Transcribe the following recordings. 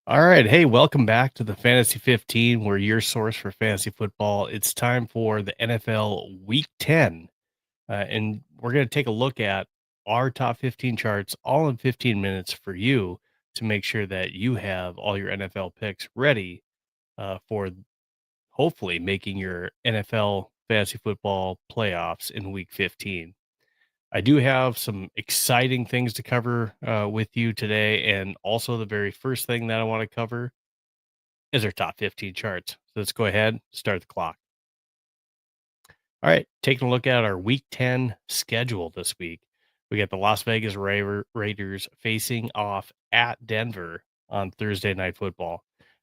All right. Hey, welcome back to the Fantasy 15. We're your source for fantasy football. It's time for the NFL Week 10. And we're going to take a look at our top 15 charts all in 15 minutes for you to make sure that you have all your NFL picks ready for hopefully making your NFL fantasy football playoffs in Week 15. I do have some exciting things to cover with you today. And also, the very first thing that I want to cover is our top 15 charts. So let's go ahead, start the clock. All right, taking a look at our week 10 schedule this week. We got the Las Vegas Raiders facing off at Denver on Thursday Night Football.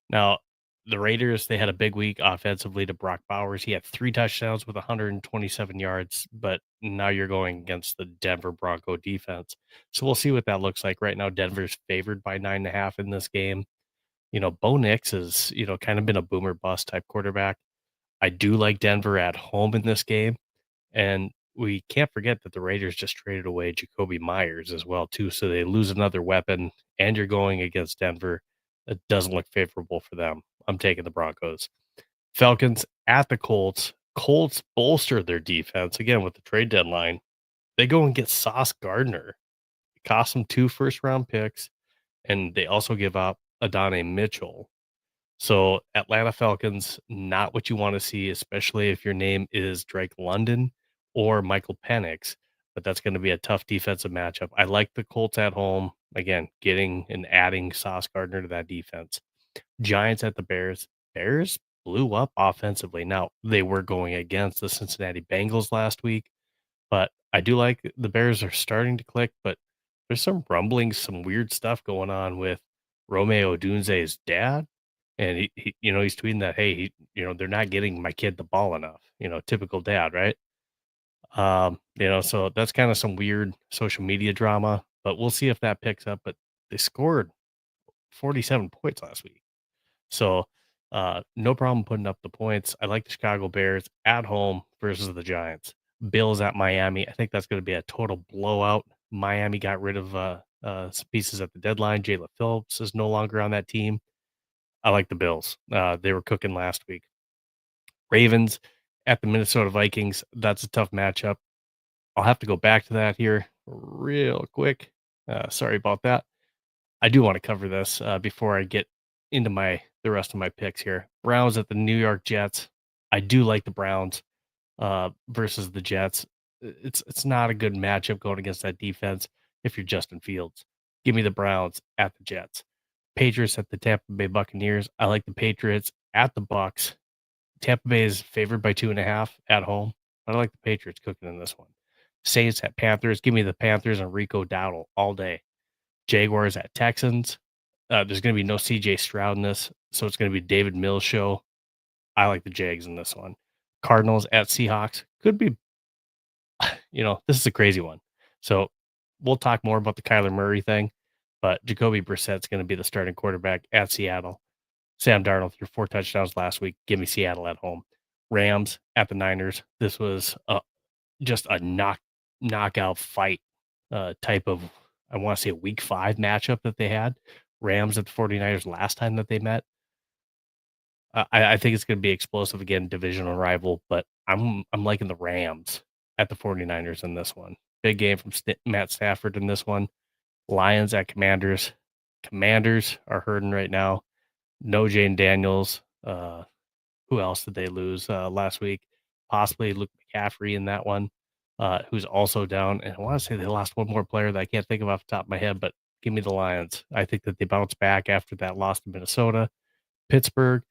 Now, the Raiders, they had a big week offensively to Brock Bowers. He had 3 touchdowns with 127 yards, but now you're going against the Denver Bronco defense. So we'll see what that looks like. Right now, Denver's favored by 9.5 in this game. Bo Nix has, kind of been a boomer bust type quarterback. I do like Denver at home in this game. And we can't forget that the Raiders just traded away Jacoby Myers as well, too. So they lose another weapon, and you're going against Denver. It doesn't look favorable for them. I'm taking the Broncos. Falcons at the Colts. Colts bolster their defense again with the trade deadline. They go and get Sauce Gardner. It cost them 2 first-round picks, and they also give up Adonai Mitchell. So Atlanta Falcons, not what you want to see, especially if your name is Drake London or Michael Penix. But that's going to be a tough defensive matchup. I like the Colts at home. Again, getting and adding Sauce Gardner to that defense. Giants at the Bears. Bears blew up offensively. Now, they were going against the Cincinnati Bengals last week, but I do like the Bears are starting to click, but there's some rumblings, some weird stuff going on with Romeo Odunze's dad. And he's tweeting that, hey, they're not getting my kid the ball enough. Typical dad, right? So that's kind of some weird social media drama, but we'll see if that picks up. But they scored 47 points last week. So no problem putting up the points. I like the Chicago Bears at home versus the Giants. Bills at Miami. I think that's going to be a total blowout. Miami got rid of some pieces at the deadline. Jalen Phillips is no longer on that team. I like the Bills. They were cooking last week. Ravens at the Minnesota Vikings. That's a tough matchup. I'll have to go back to that here real quick. Sorry about that. I do want to cover this before I get into the rest of my picks here. Browns at the New York Jets. I do like the Browns versus the Jets. It's not a good matchup going against that defense if you're Justin Fields. Give me the Browns at the Jets. Patriots at the Tampa Bay Buccaneers. I like the Patriots at the Bucks. Tampa Bay is favored by 2.5 at home. I like the Patriots cooking in this one. Saints at Panthers. Give me the Panthers and Rico Dowdle all day. Jaguars at Texans. There's going to be no CJ Stroud in this, so it's going to be David Mills show. I like the Jags in this one. Cardinals at Seahawks. Could be, this is a crazy one. So we'll talk more about the Kyler Murray thing, but Jacoby Brissett's going to be the starting quarterback at Seattle. Sam Darnold threw 4 touchdowns last week. Give me Seattle at home. Rams at the Niners. This was just a knockout fight type of, I want to say, a week 5 matchup that they had. Rams at the 49ers last time that they met. I think it's going to be explosive again, divisional rival, but I'm liking the Rams at the 49ers in this one. Big game from Matt Stafford in this one. Lions at Commanders. Commanders are hurting right now. No Jane Daniels. Who else did they lose last week? Possibly Luke McCaffrey in that one, who's also down. And I want to say they lost one more player that I can't think of off the top of my head, but give me the Lions. I think that they bounce back after that loss to Minnesota. Pittsburgh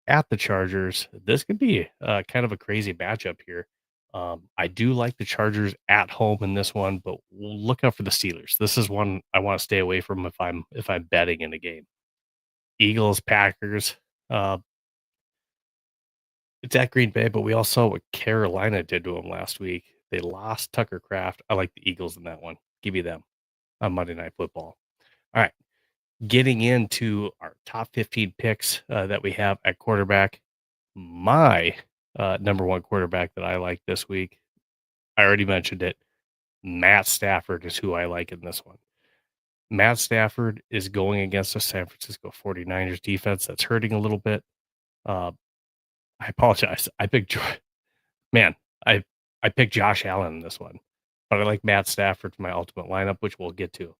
at the Chargers. This could be kind of a crazy matchup here. I do like the Chargers at home in this one, but look out for the Steelers. This is one I want to stay away from if I'm betting in a game. Eagles, Packers. It's at Green Bay, but we all saw what Carolina did to them last week. They lost Tucker Kraft. I like the Eagles in that one. Give me them on Monday Night Football. All right. Getting into our top 15 picks that we have at quarterback. My number one quarterback that I like this week, I already mentioned it. Matt Stafford is who I like in this one. Matt Stafford is going against a San Francisco 49ers defense that's hurting a little bit. Uh, I apologize. Man, I I picked Josh Allen in this one, but I like Matt Stafford for my ultimate lineup, which we'll get to.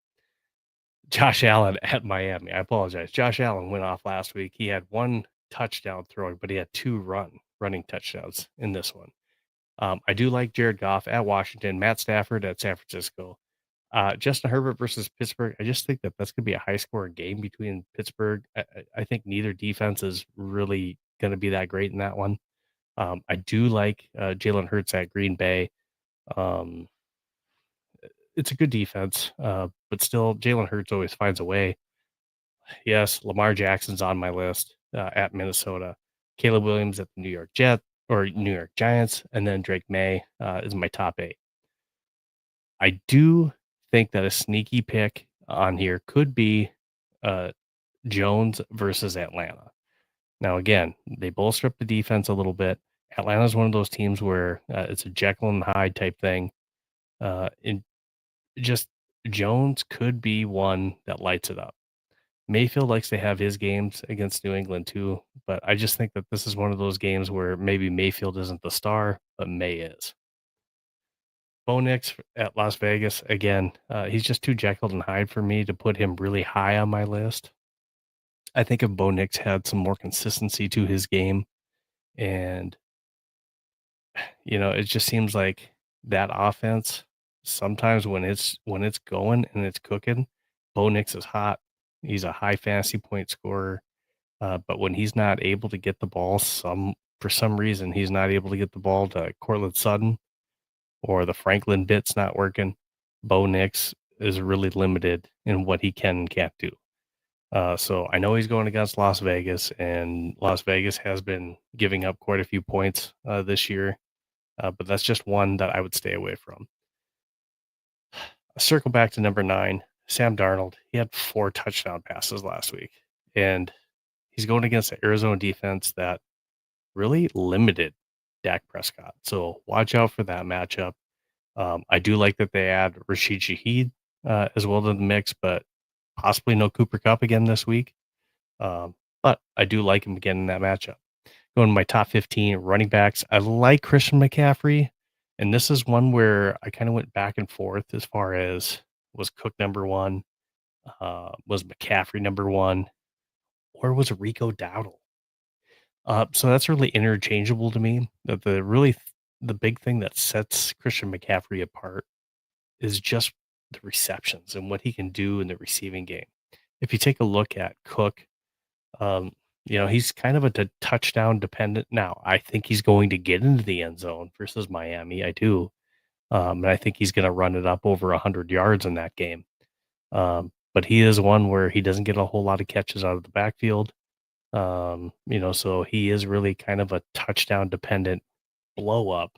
Josh Allen at Miami. I apologize. Josh Allen went off last week. He had 1 touchdown throwing, but he had 2 running touchdowns in this one. I do like Jared Goff at Washington, Matt Stafford at San Francisco. Justin Herbert versus Pittsburgh. I just think that that's gonna be a high scoring game between Pittsburgh. I think neither defense is really gonna be that great in that one. I do like Jalen Hurts at Green Bay. Um, it's a good defense, but still, Jalen Hurts always finds a way. Yes, Lamar Jackson's on my list at Minnesota. Caleb Williams at the New York Jet or New York Giants, and then Drake May is my top 8. I do think that a sneaky pick on here could be uh, Jones versus Atlanta. Now, again, they both strip the defense a little bit. Atlanta's one of those teams where it's a Jekyll and Hyde type thing. And just Jones could be one that lights it up. Mayfield likes to have his games against New England too, but I just think that this is one of those games where maybe Mayfield isn't the star, but May is. Bo Nix at Las Vegas again. He's just too Jekyll and Hyde for me to put him really high on my list. I think if Bo Nix had some more consistency to his game, and it just seems like that offense sometimes when it's going and it's cooking, Bo Nix is hot. He's a high fantasy point scorer. But when he's not able to get the ball, for some reason he's not able to get the ball to Cortland Sutton, or the Franklin bit's not working, Bo Nix is really limited in what he can and can't do. So I know he's going against Las Vegas, and Las Vegas has been giving up quite a few points this year, but that's just one that I would stay away from. Circle back to number 9, Sam Darnold. He had 4 touchdown passes last week, and he's going against the Arizona defense that really limited Dak Prescott. So watch out for that matchup. I do like that they add Rashid Shaheed as well to the mix, but possibly no Cooper Cup again this week. But I do like him again in that matchup. Going to my top 15 running backs, I like Christian McCaffrey. And this is one where I kind of went back and forth as far as, was Cook number 1, was McCaffrey number 1, or was Rico Dowdle? So that's really interchangeable to me. The big thing that sets Christian McCaffrey apart is just the receptions and what he can do in the receiving game. If you take a look at Cook, um, he's kind of a touchdown dependent. Now, I think he's going to get into the end zone versus Miami. I do. And I think he's going to run it up over 100 yards in that game. But he is one where he doesn't get a whole lot of catches out of the backfield. So he is really kind of a touchdown dependent blow up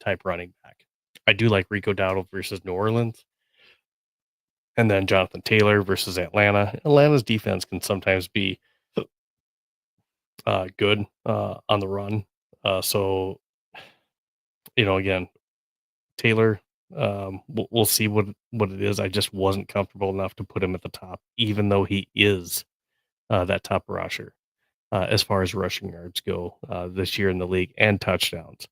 type running back. I do like Rico Dowdle versus New Orleans, and then Jonathan Taylor versus Atlanta. Atlanta's defense can sometimes be good on the run. So again, Taylor, we'll see what it is. I just wasn't comfortable enough to put him at the top, even though he is that top rusher as far as rushing yards go this year in the league, and touchdowns.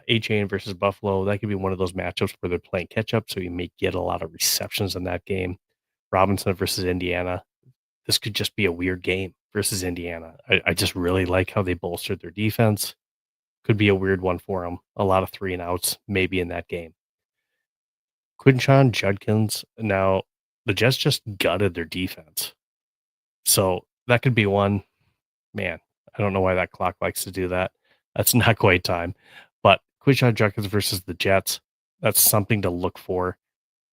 A-Chain versus Buffalo, that could be one of those matchups where they're playing catch up, so you may get a lot of receptions in that game. Robinson versus Indiana, this could just be a weird game versus Indiana. I just really like how they bolstered their defense. Could be a weird one for them. A lot of 3 and outs maybe in that game. Quinshon Judkins. Now, the Jets just gutted their defense. So that could be one. Man, I don't know why that clock likes to do that. That's not quite time. But Quinshon Judkins versus the Jets, that's something to look for.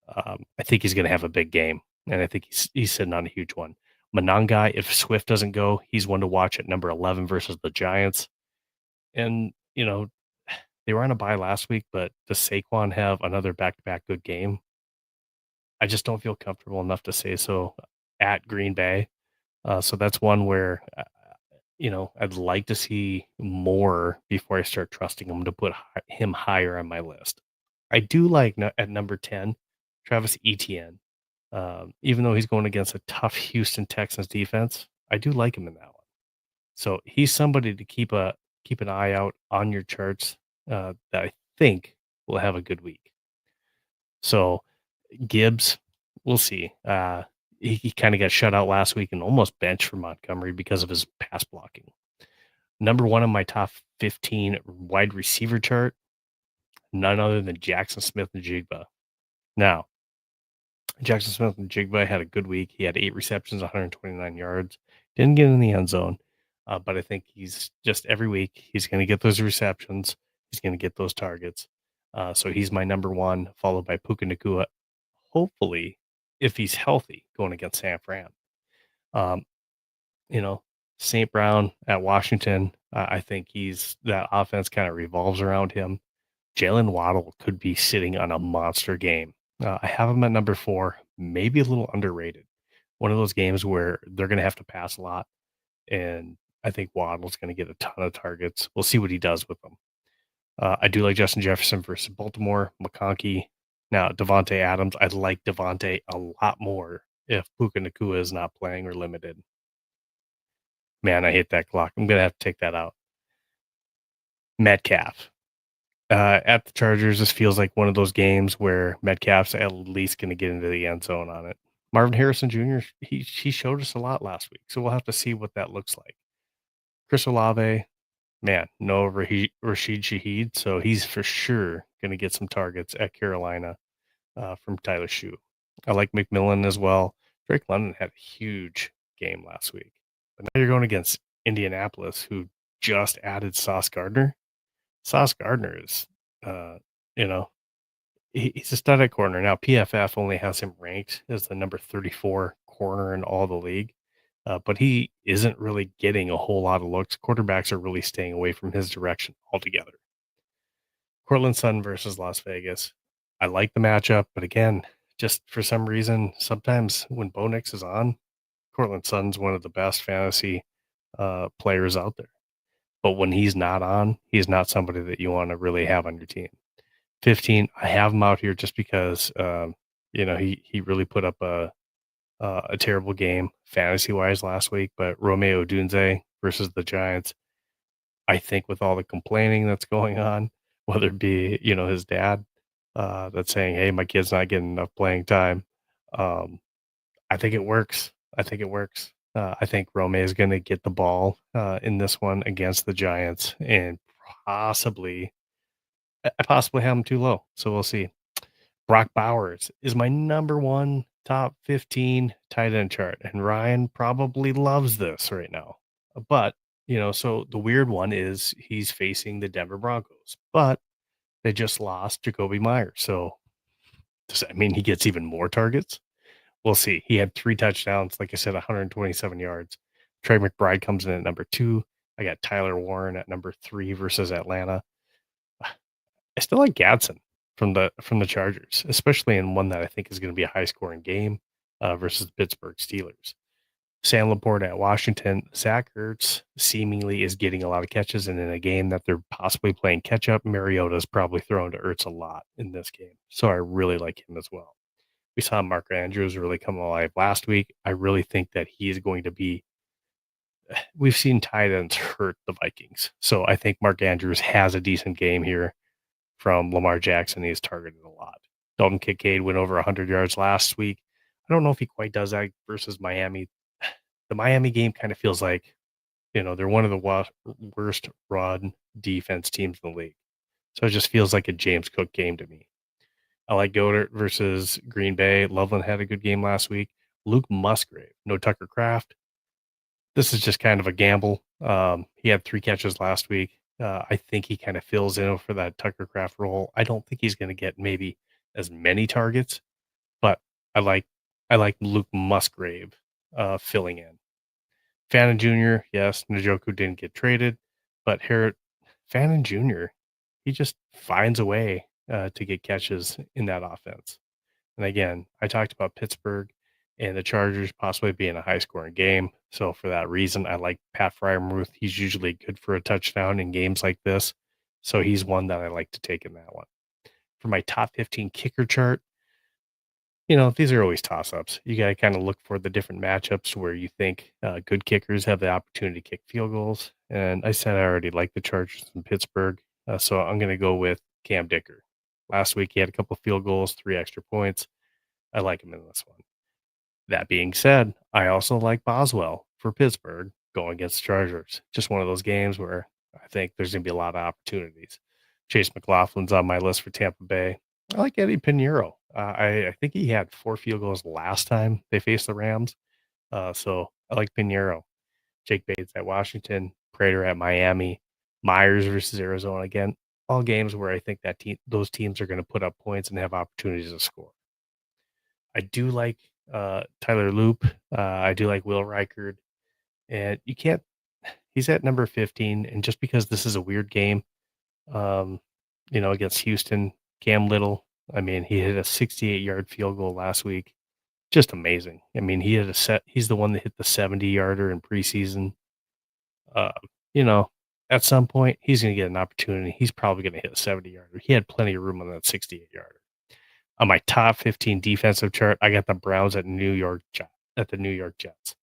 I think he's going to have a big game, and I think he's sitting on a huge one. Monangai, if Swift doesn't go, he's one to watch at number 11 versus the Giants. And, they were on a bye last week, but does Saquon have another back-to-back good game? I just don't feel comfortable enough to say so at Green Bay. So that's one where, I'd like to see more before I start trusting him to put him higher on my list. I do like at number 10, Travis Etienne. Even though he's going against a tough Houston Texans defense, I do like him in that one. So he's somebody to keep an eye out on your charts that I think will have a good week. So Gibbs, we'll see. He kind of got shut out last week and almost benched for Montgomery because of his pass blocking. Number one on my top 15 wide receiver chart, none other than Jackson Smith and Jigba. Now, Jackson Smith and Jigba had a good week. He had 8 receptions, 129 yards. Didn't get in the end zone, but I think he's just every week he's going to get those receptions. He's going to get those targets. So he's my number one, followed by Puka Nakua. Hopefully, if he's healthy, going against San Fran. Um, you know, St. Brown at Washington. I think he's that offense kind of revolves around him. Jalen Waddle could be sitting on a monster game. I have him at number 4, maybe a little underrated. One of those games where they're going to have to pass a lot, and I think Waddle's going to get a ton of targets. We'll see what he does with them. I do like Justin Jefferson versus Baltimore, McConkey. Now, Devontae Adams, I like Devontae a lot more if Puka Nakua is not playing or limited. Man, I hate that clock. I'm going to have to take that out. Metcalf. At the Chargers, this feels like one of those games where Metcalf's at least going to get into the end zone on it. Marvin Harrison Jr., he showed us a lot last week, so we'll have to see what that looks like. Chris Olave, man, no Rashid Shaheed, so he's for sure going to get some targets at Carolina from Tyler Shue. I like McMillan as well. Drake London had a huge game last week, but now you're going against Indianapolis, who just added Sauce Gardner. Sauce Gardner is, uh, you know, he's a stud at corner. Now, PFF only has him ranked as the number 34 corner in all the league, but he isn't really getting a whole lot of looks. Quarterbacks are really staying away from his direction altogether. Cortland Sutton versus Las Vegas. I like the matchup, but again, just for some reason, sometimes when Bo Nix is on, Cortland Sutton's one of the best fantasy players out there. But when he's not on, he's not somebody that you want to really have on your team. 15, I have him out here just because, he really put up a terrible game fantasy wise last week. But Romeo Dunze versus the Giants, I think with all the complaining that's going on, whether it be his dad that's saying, "Hey, my kid's not getting enough playing time," um, I think it works. I think it works. I think Rome is going to get the ball in this one against the Giants, and possibly, I possibly have him too low. So we'll see. Brock Bowers is my number one top 15 tight end chart, and Ryan probably loves this right now. But so the weird one is he's facing the Denver Broncos, but they just lost Jacoby Myers. So does that mean he gets even more targets? We'll see. He had 3 touchdowns, like I said, 127 yards. Trey McBride comes in at number 2. I got Tyler Warren at number 3 versus Atlanta. I still like Gadsden from the Chargers, especially in one that I think is going to be a high scoring game versus the Pittsburgh Steelers. Sam Laporte at Washington. Zach Ertz seemingly is getting a lot of catches, and in a game that they're possibly playing catch up, Mariota's probably thrown to Ertz a lot in this game. So I really like him as well. We saw Mark Andrews really come alive last week. I really think that he is going to be. We've seen tight ends hurt the Vikings. So I think Mark Andrews has a decent game here from Lamar Jackson. He's targeted a lot. Dalton Kincaid went over 100 yards last week. I don't know if he quite does that versus Miami. The Miami game kind of feels like, they're one of the worst run defense teams in the league. So it just feels like a James Cook game to me. I like Goddard versus Green Bay. Loveland had a good game last week. Luke Musgrave, no Tucker Kraft. This is just kind of a gamble. He had 3 catches last week. I think he kind of fills in for that Tucker Kraft role. I don't think he's going to get maybe as many targets, but I like Luke Musgrave filling in. Fannin Jr., yes, Njoku didn't get traded, but Fannin Jr., he just finds a way to get catches in that offense. And again, I talked about Pittsburgh and the Chargers possibly being a high scoring game. So for that reason, I like Pat Fryermuth. He's usually good for a touchdown in games like this. So he's one that I like to take in that one. For my top 15 kicker chart, these are always toss-ups. You gotta kinda look for the different matchups where you think, good kickers have the opportunity to kick field goals, and I said I already like the Chargers in Pittsburgh, so I'm gonna go with Cam Dicker. Last week, he had a couple field goals, 3 extra points. I like him in this one. That being said, I also like Boswell for Pittsburgh going against the Chargers. Just one of those games where I think there's gonna be a lot of opportunities. Chase McLaughlin's on my list for Tampa Bay. I like Eddie Pinheiro. I think he had 4 field goals last time they faced the Rams, so I like Pinheiro. Jake Bates at Washington, Prater at Miami, Myers versus Arizona again. All games where I think those teams are gonna put up points and have opportunities to score. I do like, Tyler Loop. I do like Will Reichard, and you can't he's at number 15, and just because this is a weird game, um, against Houston, Cam Little, I mean, he hit a 68-yard field goal last week. Just amazing. I mean, he's the one that hit the 70-yarder in preseason. Uh, you know, at some point, he's gonna get an opportunity. He's probably gonna hit a 70-yarder. He had plenty of room on that 68-yarder. On my top 15 defensive chart, I got the Browns at the New York Jets.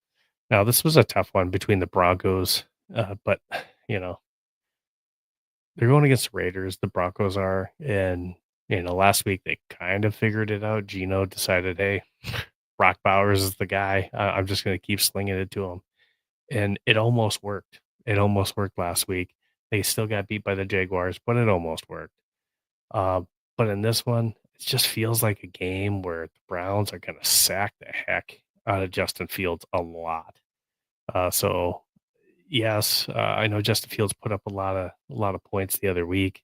Now, this was a tough one between the Broncos, but you know, they're going against the Raiders, the Broncos are, and last week they kind of figured it out. Gino decided, hey, Brock Bowers is the guy. I'm just going to keep slinging it to him, and it almost worked. It almost worked last week. They still got beat by the Jaguars, but it almost worked. Uh, but in this one, it just feels like a game where the Browns are going to sack the heck out of Justin Fields a lot. So yes, I know Justin Fields put up a lot of points the other week,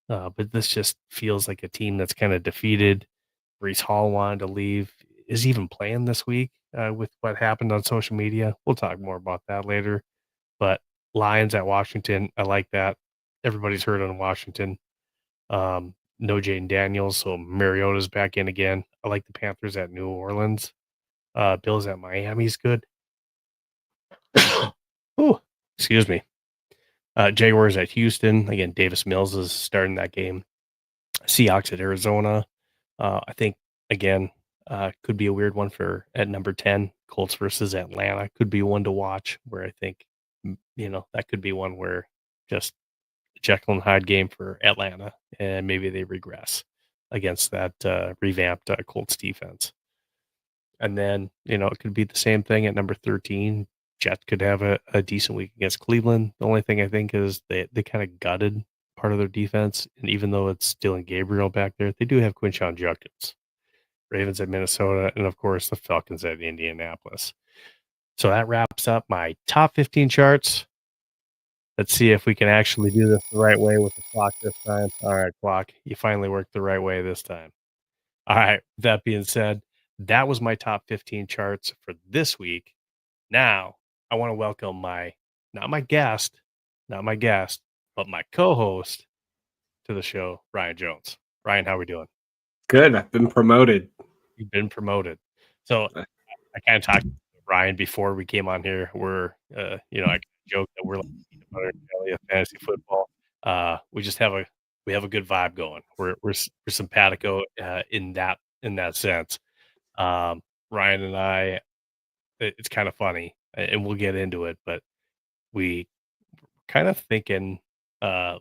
but this just feels like a team that's kind of defeated. Brees Hall wanted to leave. Is he even playing this week with what happened on social media? We'll talk more about that later. But Lions at Washington, I like that. Everybody's hurt on Washington. No Jaden Daniels, so Mariota's back in again. I like the Panthers at New Orleans. Bills at Miami's good. Oh, excuse me. Jaguars at Houston. Again, Davis Mills is starting that game. Seahawks at Arizona. I think again could be a weird one for at number 10. Colts versus Atlanta could be one to watch. Where I think that could be one where just Jekyll and Hyde game for Atlanta, and maybe they regress against that revamped Colts defense. And then, it could be the same thing at number 13. Jets could have a decent week against Cleveland. The only thing I think is they kind of gutted part of their defense. And even though it's Dylan Gabriel back there, they do have Quinshon Judkins. Ravens at Minnesota, and of course the Falcons at Indianapolis. So that wraps up my top 15 charts. Let's see if we can actually do this the right way with the clock this time. All right, clock, you finally worked the right way this time. All right, that being said, that was my top 15 charts for this week. Now, I want to welcome not my guest, but my co-host to the show, Ryan Jones. Ryan, how are we doing? Good. I've been promoted. You've been promoted. So I kind of talked to Ryan before we came on here. I joke that we're like peanut butter and jelly of fantasy football. We have a good vibe going. We're simpatico in that sense. Ryan and I, it's kind of funny, and we'll get into it, but we kind of thinking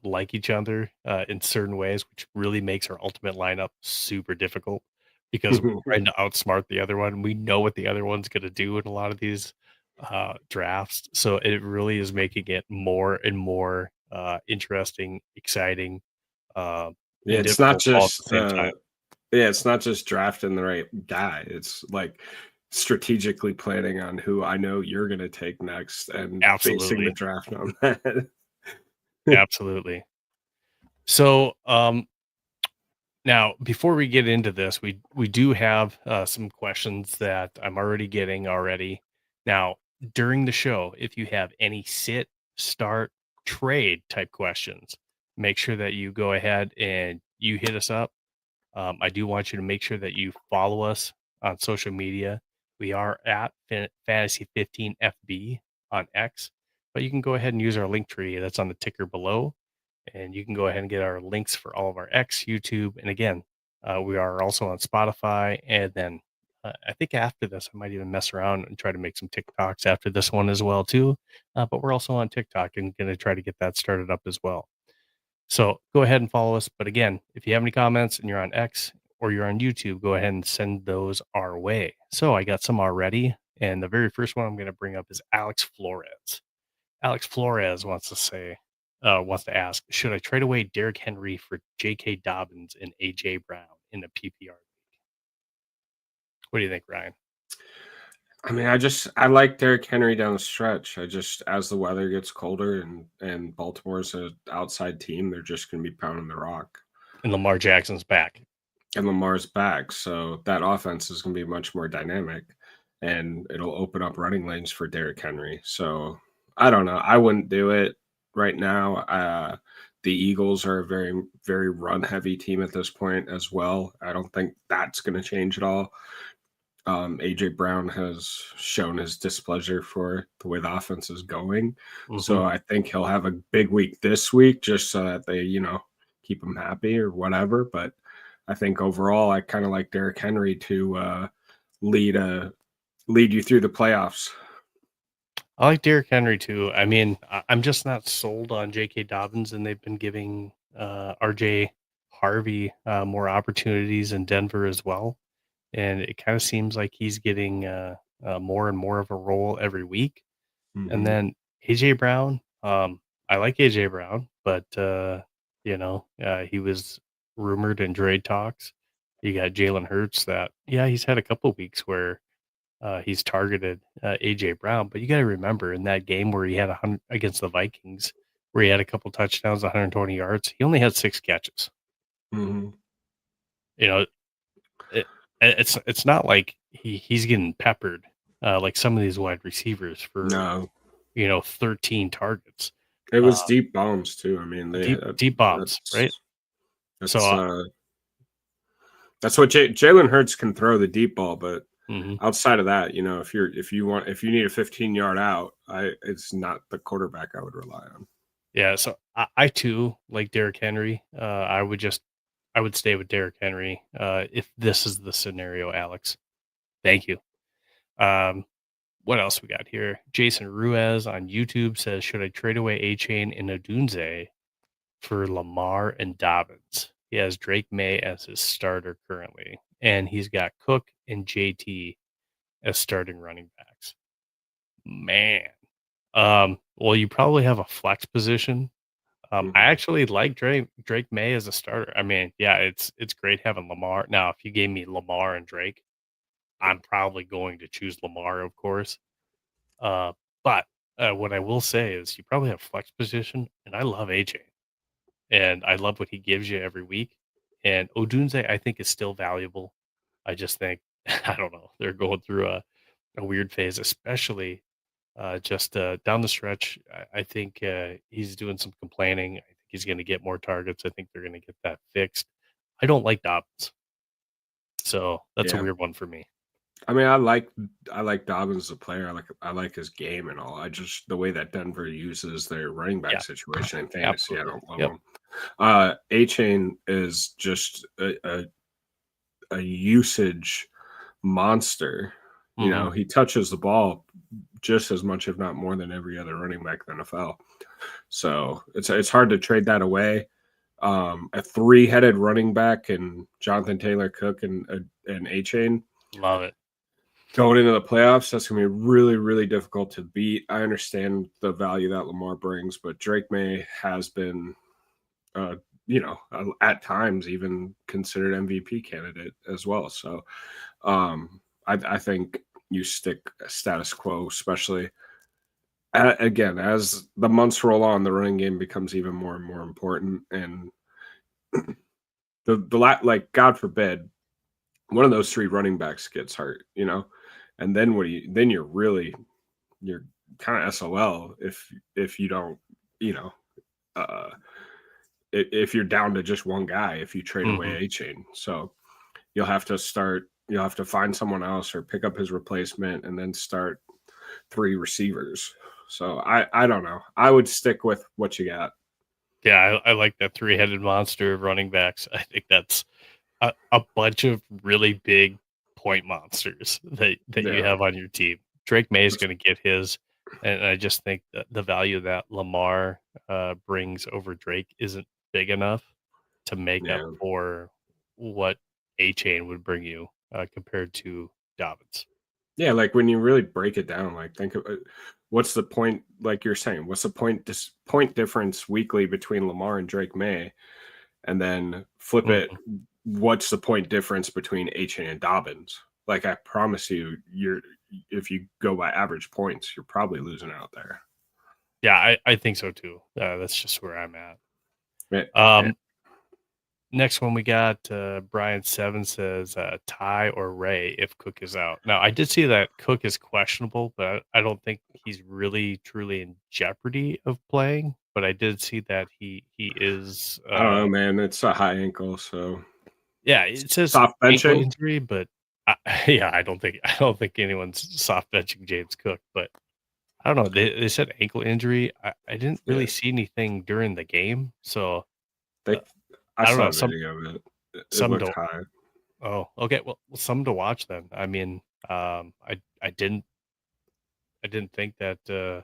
like each other in certain ways, which really makes our ultimate lineup super difficult because we're trying to outsmart the other one. We know what the other one's going to do in a lot of these drafts, so it really is making it more and more interesting, exciting, Yeah, and it's not difficult all at the just same time. it's not just drafting the right guy. It's like strategically planning on who I know you're going to take next and basing the Absolutely, draft on that. absolutely. So, now, before we get into this, we do have some questions that I'm already getting already. Now, during the show, if you have any sit, start, trade type questions, make sure that you go ahead and you hit us up. I do want you to make sure that you follow us on social media. We are at Fantasy 15 FB on X, but you can go ahead and use our link tree that's on the ticker below, and you can go ahead and get our links for all of our X, YouTube, and again, We are also on Spotify, and then I think after this, I might even mess around and try to make some TikToks after this one as well too. But we're also on TikTok and going to try to get that started up as well. So go ahead and follow us. But again, if you have any comments and you're on X or you're on YouTube, go ahead and send those our way. So I got some already. And the very first one I'm going to bring up is Alex Flores. Alex Flores wants to ask, should I trade away Derrick Henry for J.K. Dobbins and A.J. Brown in a PPR league? What do you think, Ryan? I mean, I like Derrick Henry down the stretch. As the weather gets colder and Baltimore's an outside team, they're just going to be pounding the rock. And Lamar Jackson's back. And Lamar's back, so that offense is going to be much more dynamic, and it'll open up running lanes for Derrick Henry. So I don't know. I wouldn't do it right now. The Eagles are a very, very run-heavy team at this point as well. I don't think that's going to change at all. AJ Brown has shown his displeasure for the way the offense is going. So I think he'll have a big week this week just so that they, keep him happy or whatever. But I think overall, I kind of like Derrick Henry to lead you through the playoffs. I like Derrick Henry too. I mean, I'm just not sold on J.K. Dobbins, and they've been giving R.J. Harvey more opportunities in Denver as well. And it kind of seems like he's getting more and more of a role every week. And then A.J. Brown, I like A.J. Brown, but, he was rumored in trade talks. You got Jalen Hurts that, he's had a couple of weeks where he's targeted A.J. Brown, but you got to remember in that game where he had 100 against the Vikings, where he had a couple touchdowns, 120 yards, he only had 6 catches. It's not like he's getting peppered like some of these wide receivers for 13 targets. It was deep bombs too. I mean, deep bombs, right? That's what Jalen Hurts can throw, the deep ball, but outside of that, if you need a 15-yard out, it's not the quarterback I would rely on. Yeah, so I too like Derrick Henry. I would stay with Derrick Henry if this is the scenario, Alex. Thank you. What else we got here? Jason Ruiz on YouTube says, should I trade away A-Chain and Odunze for Lamar and Dobbins? He has Drake May as his starter currently, and he's got Cook and JT as starting running backs. Man. Well, you probably have a flex position. I actually like Drake May as a starter. I mean, yeah, it's great having Lamar. Now, if you gave me Lamar and Drake, I'm probably going to choose Lamar, of course. But what I will say is you probably have flex position, and I love AJ. And I love what he gives you every week. And Odunze, I think, is still valuable. I just think, I don't know, they're going through a weird phase, especially just down the stretch. I think he's doing some complaining. I think he's going to get more targets. I think they're going to get that fixed. I don't like Dobbins. So that's a weird one for me. I mean, I like Dobbins as a player. I like his game and all. The way that Denver uses their running back situation in fantasy, absolutely. I don't love him. A-Chain is just a usage monster. He touches the ball just as much, if not more, than every other running back in the NFL. So it's hard to trade that away. A 3-headed running back and Jonathan Taylor, Cook, and A-Chain. Love it. Going into the playoffs, that's going to be really, really difficult to beat. I understand the value that Lamar brings, but Drake May has been, at times even considered MVP candidate as well. So I think you stick status quo, especially, again, as the months roll on, the running game becomes even more and more important. And like, God forbid, one of those 3 running backs gets hurt, and then you're kind of SOL if you don't, if you're down to just one guy, if you trade away A-Chain. So you'll have to find someone else or pick up his replacement and then start 3 receivers. So I don't know. I would stick with what you got. Yeah, I like that 3-headed monster of running backs. I think that's a bunch of really big point monsters that you Yeah. have on your team. Drake May is going to get his, and I just think that the value that Lamar brings over Drake isn't big enough to make up Yeah. for what A Chain would bring you compared to Dobbins. Yeah, like when you really break it down, like think of what's the point, like you're saying, what's the point difference weekly between Lamar and Drake May? And then flip it, Mhm. what's the point difference between Achane and Dobbins? Like I promise you, you're if you go by average points, you're probably losing out there. Yeah, I think so too. That's just where I'm at. Yeah, yeah. Um, Next one we got Brian Seven says Ty or Ray if Cook is out. Now I did see that Cook is questionable, but I don't think he's really truly in jeopardy of playing. But I did see that he is I don't know, man. It's a high ankle, so yeah, it says soft ankle benching. injury, but yeah, I don't think anyone's soft benching James Cook, but I don't know. They said ankle injury. I didn't really Yeah, see anything during the game, so they. I I don't saw know. a video of it. It Some looked don't. high. Oh, okay. Well, some to watch then. I mean, I didn't think that that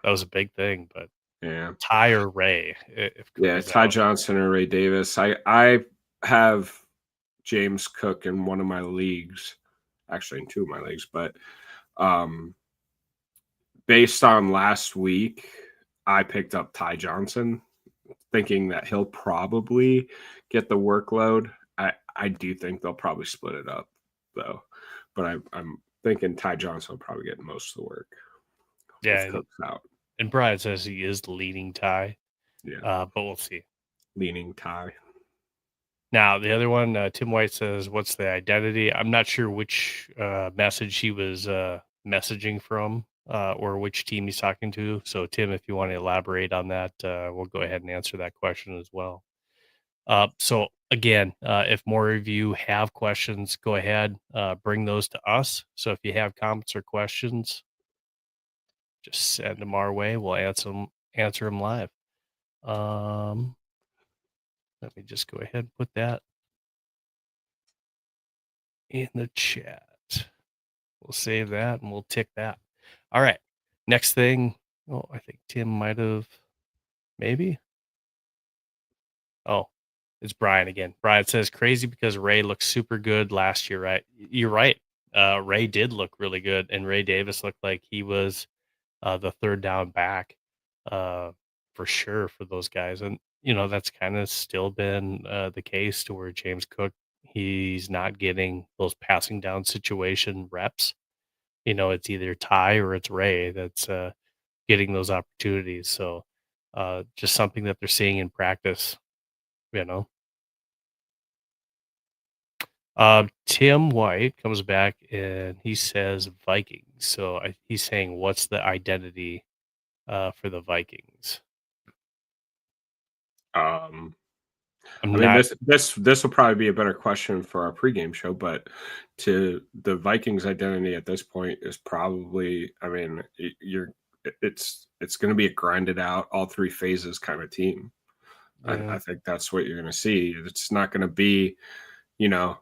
was a big thing, but Yeah, Ty or Ray if Cook yeah. is Ty out. Johnson or Ray Davis. I have James Cook in one of my leagues, actually in two of my leagues, but um based on last week, I picked up Ty Johnson, thinking that he'll probably get the workload. I do think they'll probably split it up though, but I'm thinking Ty Johnson will probably get most of the work Yeah, if Cook's out. and Brian says he is the leading Ty, Yeah, but we'll see. leaning Ty. Now the other one, Tim White says, "What's the identity?" I'm not sure which message he was messaging from or which team he's talking to. So Tim, if you want to elaborate on that, we'll go ahead and answer that question as well. So again, if more of you have questions, go ahead, bring those to us. So if you have comments or questions, just send them our way. We'll answer them live. Um, Let me just go ahead and put that in the chat. We'll save that and we'll tick that. All right. Next thing. Oh, I think Tim might have maybe. Oh, it's Brian again. Brian says crazy because Ray looked super good last year, right? You're right. Ray did look really good, and Ray Davis looked like he was the third down back uh, for sure for those guys. And that's kind of still been the case to where James Cook he's not getting those passing down situation reps. It's either Ty or it's Ray that's getting those opportunities. So just something that they're seeing in practice. You know. Tim White comes back and he says Vikings. So he's saying, what's the identity for the Vikings? Um, I'm I mean, not. this will probably be a better question for our pregame show, but to the Vikings' identity at this point is probably, I mean, it's going to be a grinded out all three phases kind of team. Yeah, I think that's what you're going to see. It's not going to be, you know,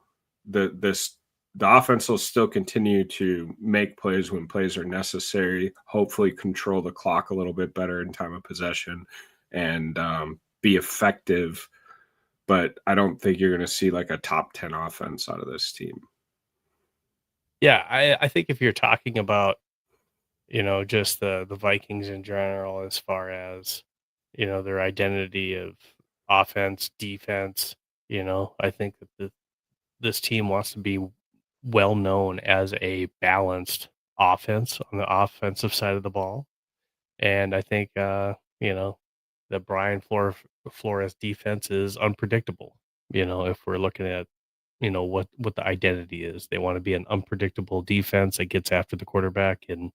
the this the offense will still continue to make plays when plays are necessary. Hopefully, control the clock a little bit better in time of possession, and be effective. But I don't think you're going to see like a top 10 offense out of this team. yeah. I think if you're talking about just the Vikings in general, as far as their identity of offense, defense, I think that this team wants to be well known as a balanced offense on the offensive side of the ball. And I think, that Flores defense is unpredictable. If we're looking at, what the identity is, they want to be an unpredictable defense that gets after the quarterback. And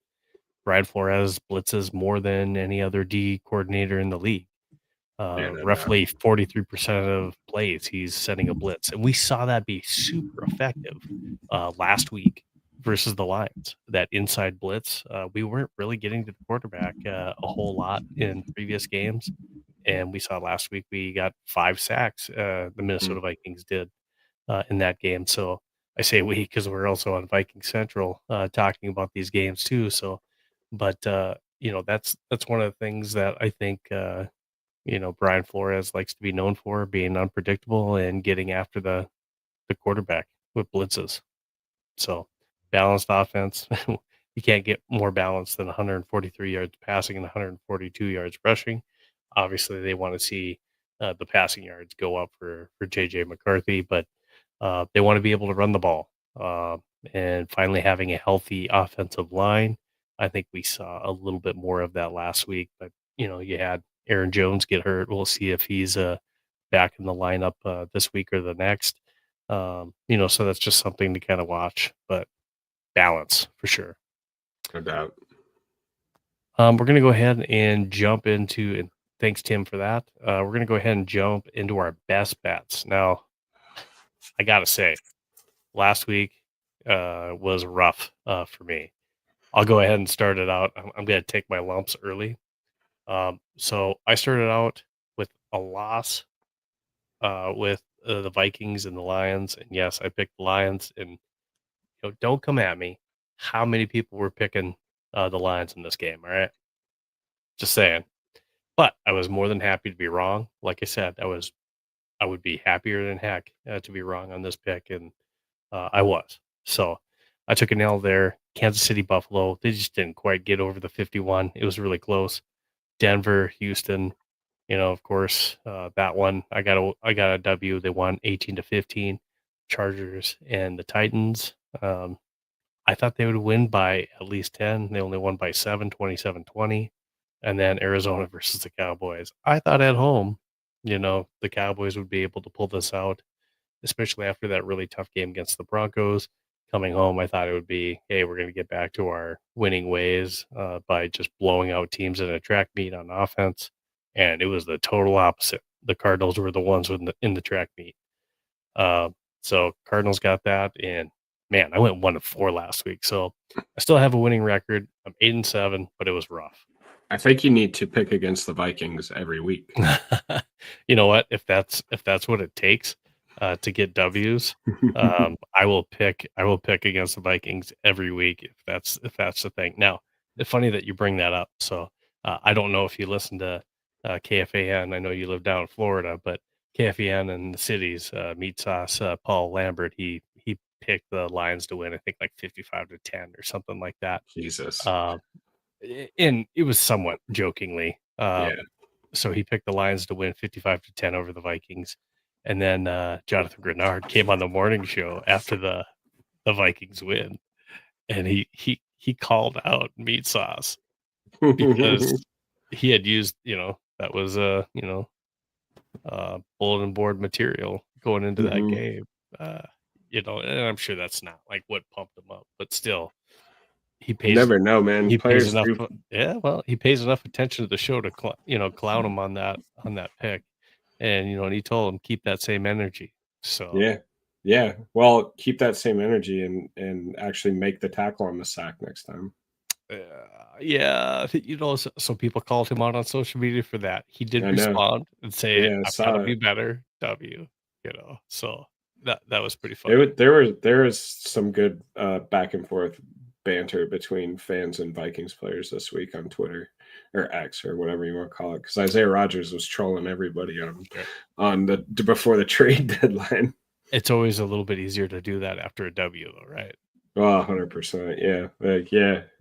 Brian Flores blitzes more than any other D coordinator in the league. Yeah, no doubt. Roughly 43% of plays, he's setting a blitz. And we saw that be super effective last week versus the Lions. That inside blitz, we weren't really getting to the quarterback a whole lot in previous games. And we saw last week we got 5 sacks, the Mm. Minnesota Vikings did in that game. So I say we because we're also on Viking Central talking about these games too. So, but that's one of the things that I think Brian Flores likes to be known for, being unpredictable and getting after the quarterback with blitzes. So balanced offense. You can't get more balanced than 143 yards passing and 142 yards rushing. Obviously, they want to see the passing yards go up for JJ McCarthy, but they want to be able to run the ball. And finally, having a healthy offensive line. I think we saw a little bit more of that last week, but you had Aaron Jones get hurt. We'll see if he's back in the lineup this week or the next. So that's just something to kind of watch, but balance for sure. No doubt. We're going to go ahead and jump into, and thanks, Tim, for that. We're going to go ahead and jump into our best bets. Now, I got to say, last week was rough for me. I'll go ahead and start it out. I'm going to take my lumps early. So I started out with a loss with the Vikings and the Lions. And yes, I picked the Lions. And don't come at me. How many people were picking the Lions in this game? All right. Just saying. But I was more than happy to be wrong. Like I said, I would be happier than heck to be wrong on this pick, and I was. So I took a nail there. Kansas City, Buffalo. They just didn't quite get over the 51. It was really close. Denver, Houston. Of course, that one I got a W. They won 18-15. Chargers and the Titans. I thought they would win by at least 10. They only won by 7, 27-20. And then Arizona versus the Cowboys. I thought at home, the Cowboys would be able to pull this out, especially after that really tough game against the Broncos. Coming home, I thought it would be, hey, we're going to get back to our winning ways by just blowing out teams in a track meet on offense. And it was the total opposite. The Cardinals were the ones in the track meet. So Cardinals got that, and man, I went 1-4 last week. So I still have a winning record. I'm 8-7, but it was rough. I think you need to pick against the Vikings every week. You know what? If that's what it takes to get W's, I will pick against the Vikings every week if that's the thing. Now, it's funny that you bring that up. So I don't know if you listen to KFAN. I know you live down in Florida, but KFAN and the city's meat sauce, Paul Lambert, he picked the Lions to win. I think like 55-10 or something like that. Jesus. And it was somewhat jokingly. Yeah. So he picked the Lions to win 55-10 over the Vikings. And then Jonathan Grenard came on the morning show after the Vikings win. And he called out meat sauce because he had used, that was bulletin board material going into that game. And I'm sure that's not like what pumped him up, but still, he pays. Never know, man. He pays Players enough. do. Yeah, well, he pays enough attention to the show to clown him on that pick, and and he told him keep that same energy. So Yeah. Well, keep that same energy and actually make the tackle on the sack next time. Yeah, so people called him out on social media for that. He did I know. respond and say, Yeah, I "I've got to saw be it. better." W, So that was pretty funny. There was some good back and forth banter between fans and Vikings players this week on Twitter or X or whatever you want to call it, because Isaiah Rodgers was trolling everybody on the before the trade deadline. It's always a little bit easier to do that after a W, though, right? Oh, 100%. Yeah.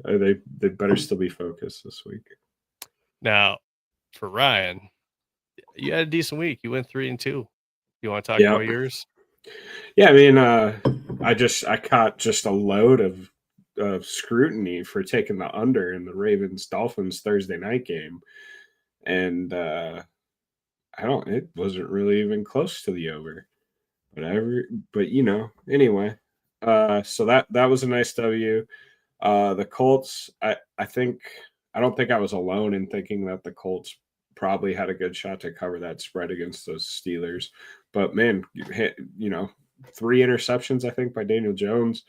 They better still be focused this week. Now, for Ryan, you had a decent week. You went 3-2. You want to talk about yours? Yeah, I mean, I caught just a load of scrutiny for taking the under in the Ravens Dolphins Thursday night game, and it wasn't really even close to the over, whatever. But anyway, so that was a nice W. The Colts, I don't think I was alone in thinking that the Colts probably had a good shot to cover that spread against those Steelers. But man, 3 interceptions, I think, by Daniel Jones.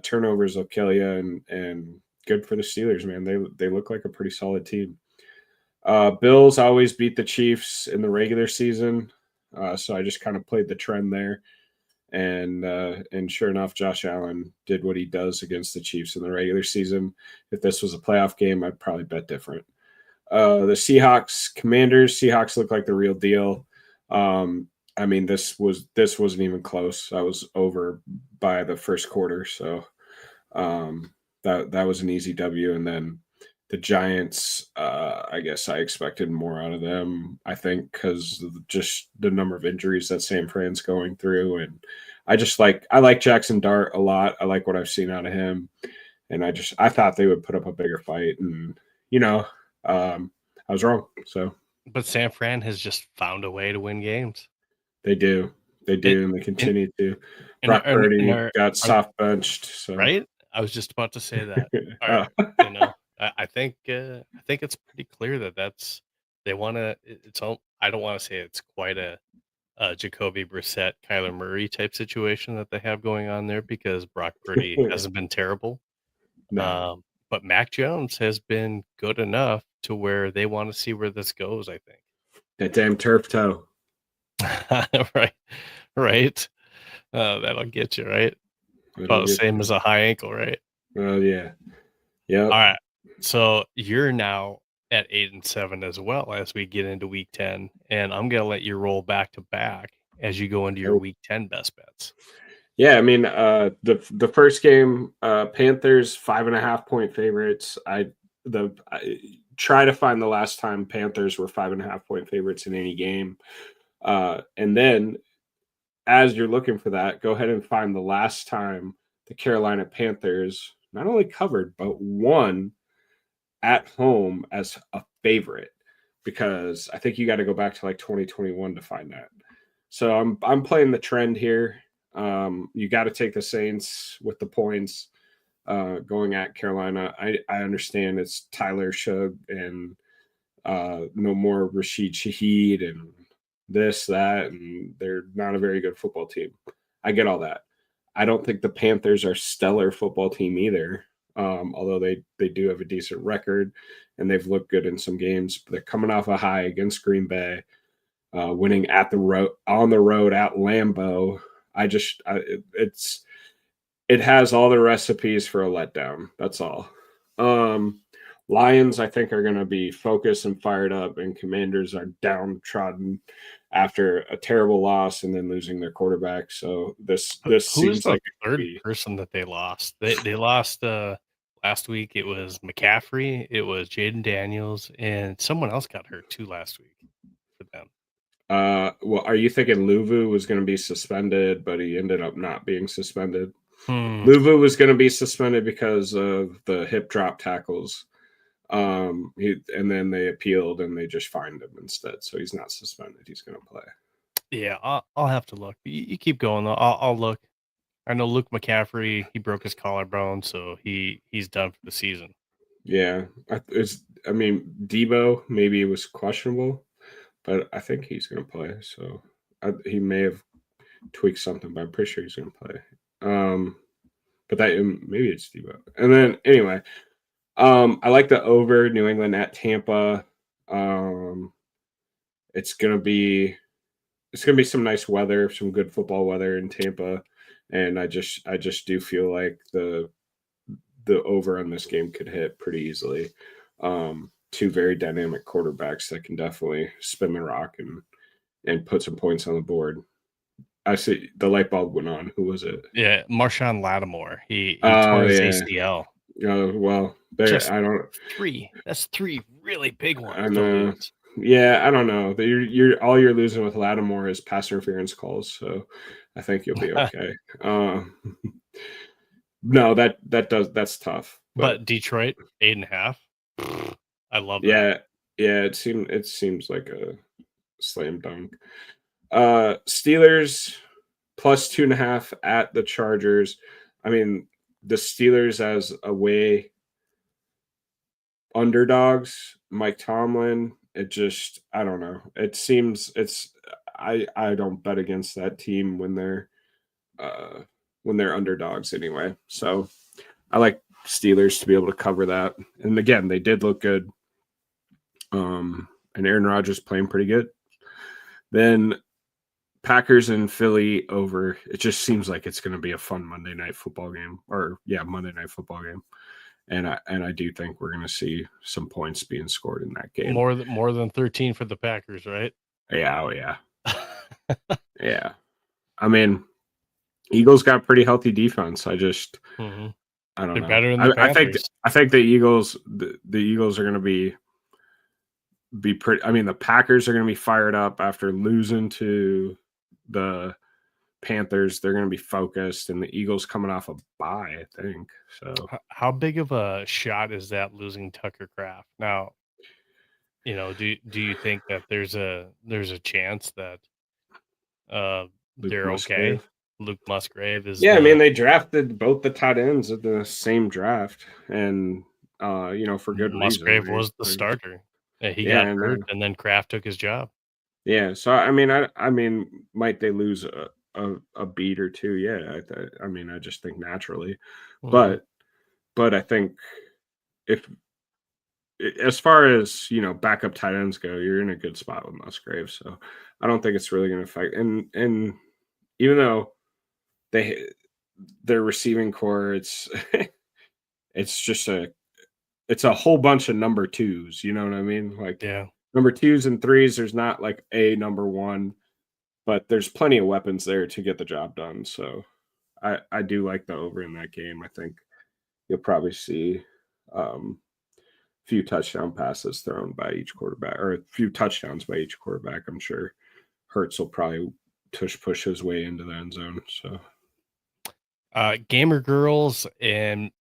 Turnovers will kill you, and good for the Steelers, man. They look like a pretty solid team. Bills always beat the Chiefs in the regular season, so I just kind of played the trend there. And sure enough, Josh Allen did what he does against the Chiefs in the regular season. If this was a playoff game, I'd probably bet different. The Seahawks, Commanders. Seahawks look like the real deal. I mean, this wasn't even close. I was over by the first quarter, so that was an easy W. And then the Giants, I guess I expected more out of them. I think because just the number of injuries that San Fran's going through, and I like Jackson Dart a lot. I like what I've seen out of him, and I thought they would put up a bigger fight, and I was wrong. So, But San Fran has just found a way to win games. they do, It, and they continue to. and, Brock and, and Purdy are, got soft benched, so right? I was just about to say that. Oh. I think it's pretty clear that they want to. It's all. I don't want to say it's quite a Jacoby Brissett, Kyler Murray type situation that they have going on there because Brock Purdy hasn't been terrible. No. But Mac Jones has been good enough to where they want to see where this goes, I think. That damn turf toe. Right. That'll get you, right? About the same as a high ankle, right? Well, yeah. Yeah. All right. So you're now at 8-7 as well as we get into week 10. And I'm gonna let you roll back to back as you go into your week 10 best bets. Yeah, I mean, the first game, Panthers 5.5-point favorites. I try to find the last time Panthers were 5.5-point favorites in any game, and then as you're looking for that, go ahead and find the last time the Carolina Panthers not only covered but won at home as a favorite, because I think you got to go back to like 2021 to find that. So I'm playing the trend here. You got to take the Saints with the points going at Carolina. I understand it's Tyler Shug and no more Rashid Shaheed and this, that, and they're not a very good football team. I get all that. I don't think the Panthers are stellar football team either, although they do have a decent record and they've looked good in some games. But they're coming off a high against Green Bay, winning on the road at Lambeau. It has all the recipes for a letdown. That's all. Lions, I think, are going to be focused and fired up, and Commanders are downtrodden after a terrible loss and then losing their quarterback. So this seems like the third person that they lost. They lost last week. It was McCaffrey, it was Jaden Daniels, and someone else got hurt too last week for them. Well, are you thinking Luvu was going to be suspended, but he ended up not being suspended? Luvu was going to be suspended because of the hip drop tackles. And then they appealed and they just fined him instead. So he's not suspended. He's going to play. Yeah, I'll have to look. You keep going though. I'll look. I know Luke McCaffrey, he broke his collarbone, so he's done for the season. Yeah. I mean, Debo, maybe it was questionable, but I think he's going to play. So he may have tweaked something, but I'm pretty sure he's going to play. But maybe it's Debo. And then anyway, I like the over New England at Tampa. It's gonna be some nice weather, some good football weather in Tampa, and I just do feel like the over on this game could hit pretty easily. Two very dynamic quarterbacks that can definitely spin the rock and put some points on the board. I see the light bulb went on. Who was it? Yeah, Marshawn Lattimore. He tore his ACL. Well, I don't. That's three really big ones. I know. Yeah, I don't know. You're all you're losing with Lattimore is pass interference calls, so I think you'll be okay. No, that's tough. But Detroit 8.5. I love that. Yeah. It seems like a slam dunk. Steelers plus 2.5 at the Chargers. I mean, the Steelers as away underdogs, Mike Tomlin, I don't know. It seems I don't bet against that team when they're underdogs anyway. So I like Steelers to be able to cover that. And again, they did look good And Aaron Rodgers playing pretty good. Then Packers and Philly over. It just seems like it's going to be a fun Monday night football game, Monday night football game. And I do think we're going to see some points being scored in that game. More than 13 for the Packers, right? Yeah, oh yeah, yeah. I mean, Eagles got pretty healthy defense. I just, Mhm. I don't They're know. better than the Panthers. I think the Eagles are going to be pretty. I mean, the Packers are going to be fired up after losing to the Panthers. They're going to be focused, and the Eagles coming off a bye, I think. So How big of a shot is that losing Tucker Kraft? Now, do you think that there's a chance that Luke they're okay? Musgrave. Luke Musgrave is Yeah, I mean the they drafted both the tight ends at the same draft, and for good reason. Musgrave was the They starter. He yeah, got and hurt, and then Kraft took his job. yeah. So I mean, might they lose a beat or two? Yeah, I mean, I just think naturally, Mhm. but I think if as far as backup tight ends go, you're in a good spot with Musgrave. So I don't think it's really going to affect. And even though they their receiving core, it's just it's a whole bunch of number twos. You know what I mean? Like Yeah. number twos and threes. There's not like a number one, but there's plenty of weapons there to get the job done. So I do like the over in that game. I think you'll probably see few touchdown passes thrown by each quarterback, or a few touchdowns by each quarterback. I'm sure Hurts will probably push his way into the end zone. So Gamer girls, and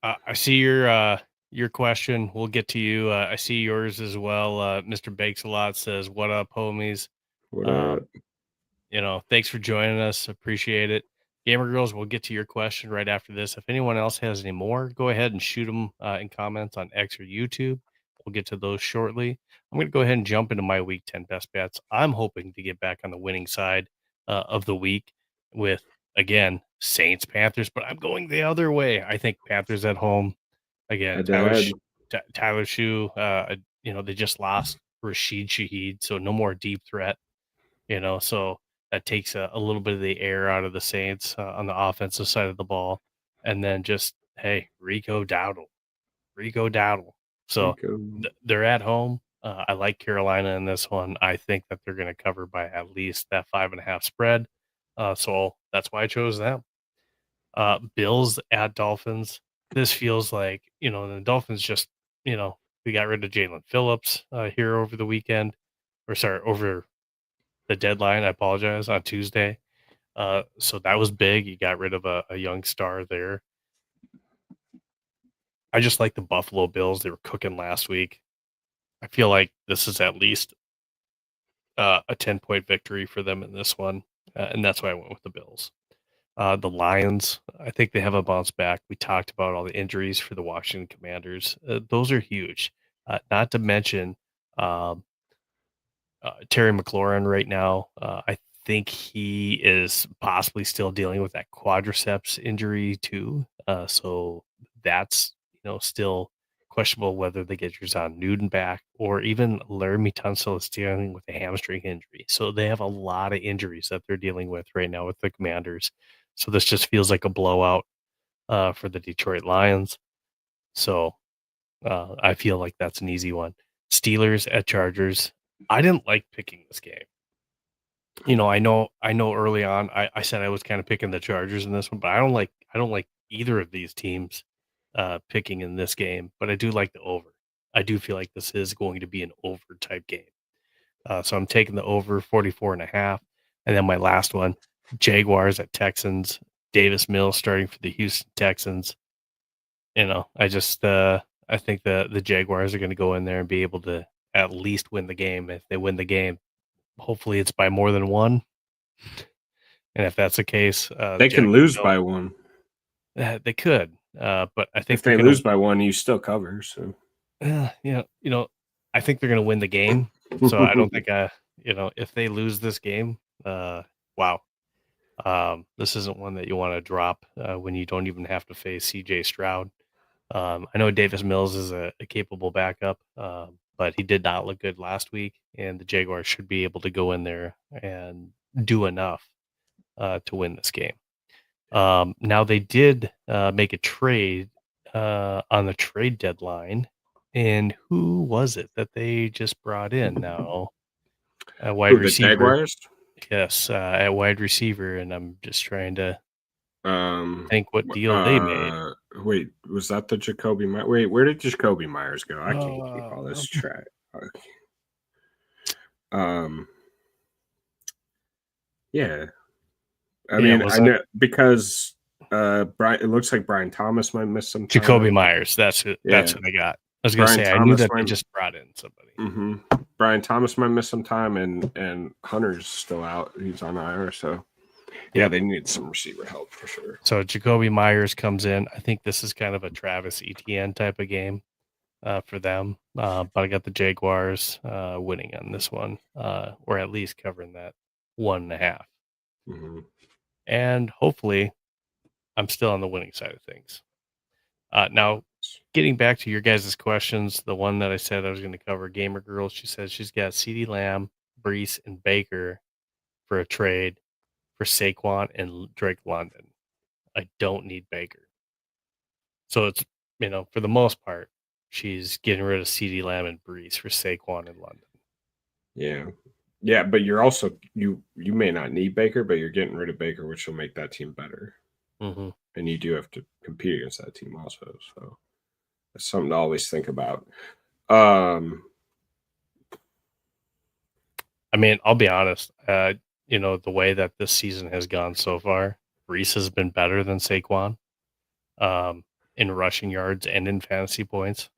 I see your question. We'll get to you. I see yours as well. Mr. Bakes a lot says, "What up, homies?" what Um, thanks for joining us. Appreciate it. Gamer girls, we'll get to your question right after this. If anyone else has any more, go ahead and shoot them in comments on X or YouTube. We'll get to those shortly. I'm going to go ahead and jump into my week 10 best bets. I'm hoping to get back on the winning side of the week with, again, Saints Panthers, but I'm going the other way. I think Panthers at home. Again, head to head. Tyler Shoe, they just lost Rashid Shaheed, so no more deep threat. So that takes a little bit of the air out of the Saints on the offensive side of the ball. And then just, hey, Rico Dowdle. So they're at home. I like Carolina in this one. I think that they're going to cover by at least that 5.5 spread. So that's why I chose them. Bills at Dolphins. This feels like, the Dolphins just, we got rid of Jalen Phillips here over the weekend, or sorry, over the deadline. I apologize, on Tuesday. So that was big. You got rid of a young star there. I just like the Buffalo Bills. They were cooking last week. I feel like this is at least a 10-point victory for them in this one. And that's why I went with the Bills. The Lions, I think they have a bounce back. We talked about all the injuries for the Washington Commanders. Those are huge. Not to mention um, Terry McLaurin right now. I think he is possibly still dealing with that quadriceps injury too. So that's still questionable whether they get Jazan Newton back, or even Laramie Tunsil is dealing with a hamstring injury. So they have a lot of injuries that they're dealing with right now with the Commanders. So this just feels like a blowout for the Detroit Lions. So I feel like that's an easy one. Steelers at Chargers. I didn't like picking this game. I know early on I said I was kind of picking the Chargers in this one, but I don't like either of these teams picking in this game, but I do like the over. I do feel like this is going to be an over type game. So I'm taking the over 44.5. And then my last one, Jaguars at Texans, Davis Mills starting for the Houston Texans. I think the Jaguars are going to go in there and be able to at least win the game. If they win the game, hopefully it's by more than one. And if that's the case, They can lose by one. They could, but I think if they lose by one, you still cover. So, I think they're going to win the game. So I don't think, if they lose this game, wow, this isn't one that you want to drop when you don't even have to face CJ Stroud. I know Davis Mills is a capable backup, but he did not look good last week, and the Jaguars should be able to go in there and do enough to win this game. Now they did make a trade on the trade deadline, and who was it that they just brought in now? A wide Who, the receiver. Jaguars? Yes, at wide receiver, and I'm just trying to think what deal they made. Wait, was that the Jacoby Myers? Wait, where did Jacoby Myers go? I can't keep all this Uh, track. Okay. Um, yeah, I yeah, mean, was I it know because Brian. It looks like Brian Thomas might miss some Jacoby time. Myers? That's who. That's Yeah, who they got. I was gonna Brian say I knew Thomas that they might. just brought in somebody. Brian Thomas might miss some time, and Hunter's still out. He's on IR, so yeah, Yep. they need some receiver help for sure. So Jacoby Myers comes in. I think this is kind of a Travis Etienne type of game for them, but I got the Jaguars winning on this one, or at least covering that 1.5. Mm-hmm. And hopefully, I'm still on the winning side of things. Now, getting back to your guys' questions, the one that I said I was going to cover, Gamer Girl, she says she's got CeeDee Lamb, Brees, and Baker for a trade for Saquon and Drake London. I don't need Baker. So it's, for the most part, she's getting rid of CeeDee Lamb and Brees for Saquon and London. Yeah, but you're also you may not need Baker, but you're getting rid of Baker, which will make that team better. Mm-hmm. And you do have to compete against that team also. So that's something to always think about. I mean, I'll be honest. The way that this season has gone so far, Brees has been better than Saquon in rushing yards and in fantasy points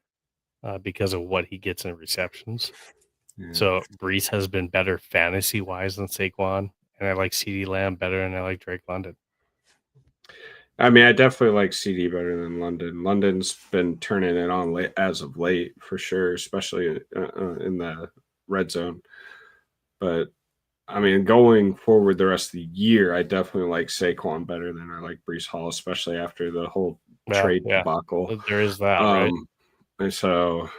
because of what he gets in receptions. Yeah. So Brees has been better fantasy wise than Saquon, and I like CeeDee Lamb better, and I like Drake London. I mean, I definitely like CD better than London. London's been turning it on as of late for sure, especially in the red zone. But I mean, going forward the rest of the year, I definitely like Saquon better than I like Brees Hall, especially after the whole Well, trade yeah, debacle. there is that, right? And so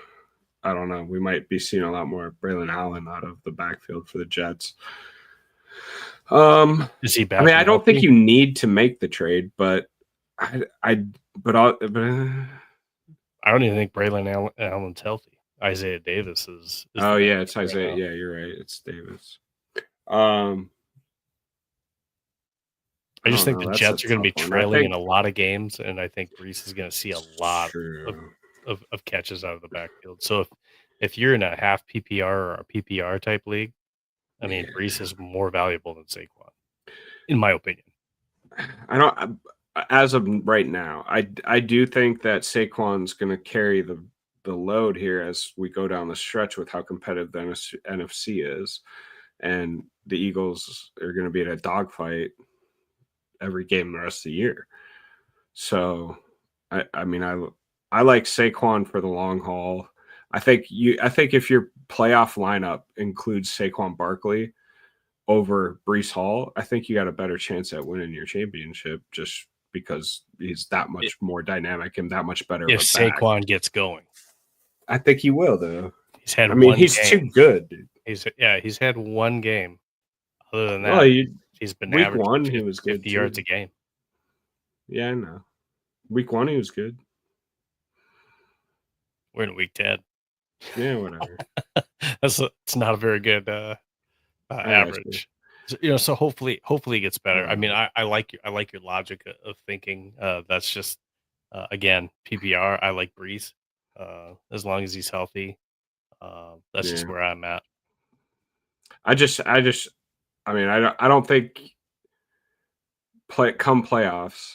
I don't know. We might be seeing a lot more Braylon Allen out of the backfield for the Jets. Is he back? I mean, I don't think you need to make the trade, but I don't even think Braylon Allen's healthy. Isaiah Davis is oh yeah, it's Isaiah. right Yeah, you're right. It's Davis. I just think know. the That's Jets a are going to be tough one. I trailing in think a lot of games, and I think Brees is going to see a lot true. of catches out of the backfield. So if you're in a half PPR or a PPR type league, I mean, Brees is more valuable than Saquon, in my opinion. I don't. As of right now, I do think that Saquon's going to carry the load here as we go down the stretch with how competitive the NFC is, and the Eagles are going to be in a dogfight every game the rest of the year. So, I mean, I like Saquon for the long haul. I think if your playoff lineup includes Saquon Barkley over Brees Hall, I think you got a better chance at winning your championship just because he's that much more dynamic and that much better If of a back. Saquon gets going, I think he will, though. he's had. He's game. too good, dude. He's had one game. Other than that, well, he's been week averaging 1 he was good 50 yards a game. Yeah, I know. Week 1 he was good. We're in week 10. Yeah, whatever. It's not a very good average. So hopefully it gets better. I mean, I like your logic of thinking. That's just again PPR. I like Brees as long as he's healthy. That's just where I'm at. I mean, I don't think come playoffs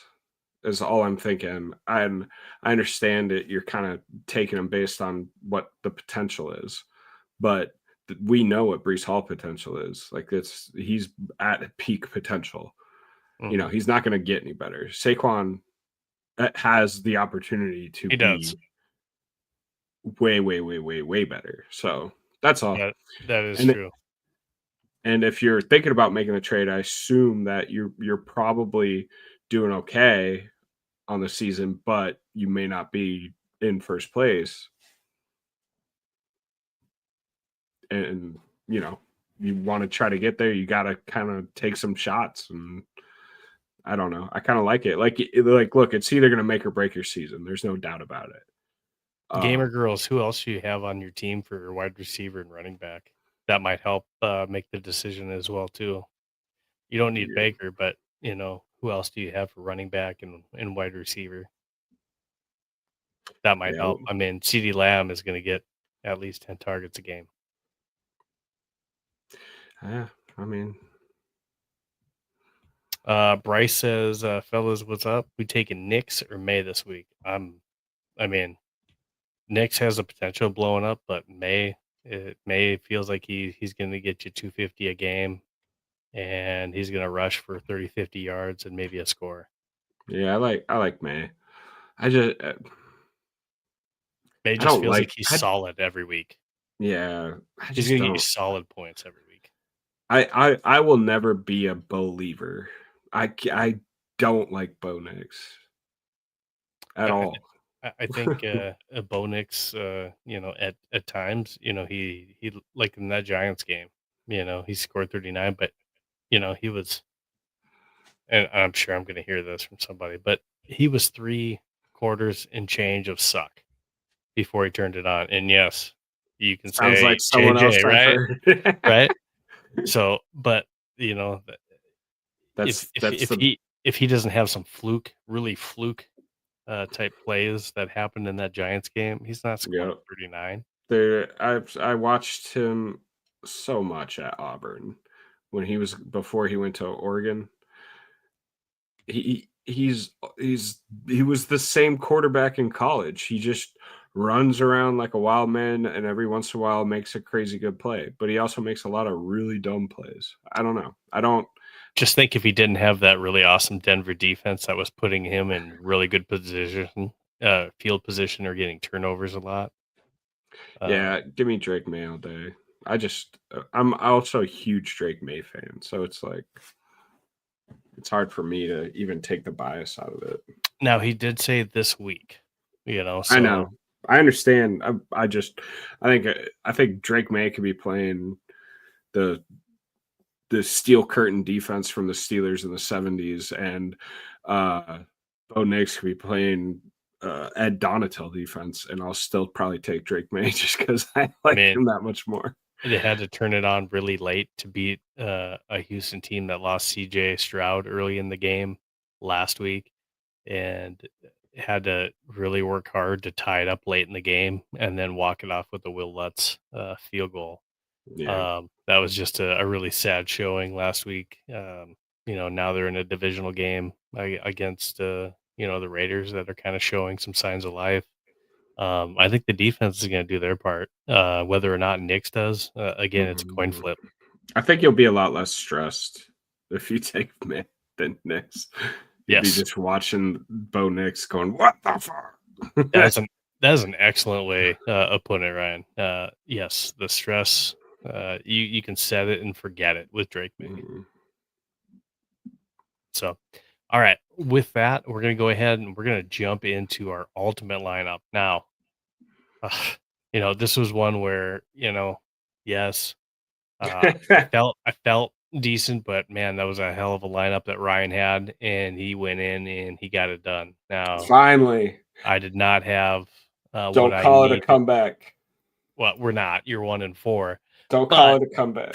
is all I'm thinking. I understand it. You're kind of taking them based on what the potential is, but we know what Brees Hall potential is. Like he's at peak potential. Mm-hmm. You know, he's not going to get any better. Saquon has the opportunity to be way better. So that's all. That is true. And if you're thinking about making a trade, I assume that you're probably doing okay on the season, but you may not be in first place. and you want to try to get there, you got to kind of take some shots. And I don't know. I kind of like it. Like, look, it's either going to make or break your season. There's no doubt about it. Gamer girls, who else do you have on your team for wide receiver and running back? That might help make the decision as well too. You don't need Yeah. Baker, but who else do you have for running back and wide receiver? That might help. I mean, CeeDee Lamb is going to get at least 10 targets a game. Yeah, I mean, Bryce says, fellas, what's up? We taking Knicks or May this week? Knicks has the potential of blowing up, but May feels like he's going to get you 250 a game, and he's going to rush for 30, 50 yards and maybe a score. Yeah, I like May. I just May just feels like he's solid every week. Yeah, he's going to get you solid points every week. I will never be a believer. I don't like Bo Nix at all. I think Bo Nix, at times, he like in that Giants game, he scored 39, but he was, and I'm sure I'm going to hear this from somebody, but he was 3 quarters and change of suck before he turned it on. And yes, you can Sounds say like someone JJ, else, right? Right. So, but that's if he doesn't have some fluke type plays that happened in that Giants game, he's not scoring 39. I watched him so much at Auburn before he went to Oregon. He was the same quarterback in college. He just runs around like a wild man, and every once in a while makes a crazy good play. But he also makes a lot of really dumb plays. I don't know. I don't just think if he didn't have that really awesome Denver defense that was putting him in really good position, field position, or getting turnovers a lot. Yeah, give me Drake May all day. I'm also a huge Drake May fan, so it's like it's hard for me to even take the bias out of it. Now he did say this week, so. I know. I understand. I think Drake May could be playing the steel curtain defense from the Steelers in the 70s, and Bo Nix could be playing Ed Donatel defense, and I'll still probably take Drake May just because I like him that much more. They had to turn it on really late to beat a Houston team that lost CJ Stroud early in the game last week, and had to really work hard to tie it up late in the game and then walk it off with the Will Lutz field goal. Yeah. That was just a really sad showing last week. Now they're in a divisional game against the Raiders that are kind of showing some signs of life. I think the defense is going to do their part. Whether or not Nix does, again, it's a coin flip. I think you'll be a lot less stressed if you take May than Nix. You'll be just watching Bo Nix going, "What the fuck?" That's an excellent way of putting it, Ryan. Yes, the stress. You can set it and forget it with Drake May. Mm-hmm. So, all right. With that, we're going to go ahead and we're going to jump into our ultimate lineup. Now, this was one where, yes, I felt decent, but man, that was a hell of a lineup that Ryan had, and he went in and he got it done. Now, finally, I did not have. Don't call it a comeback. Well, we're not. You're 1-4. Don't call it a comeback.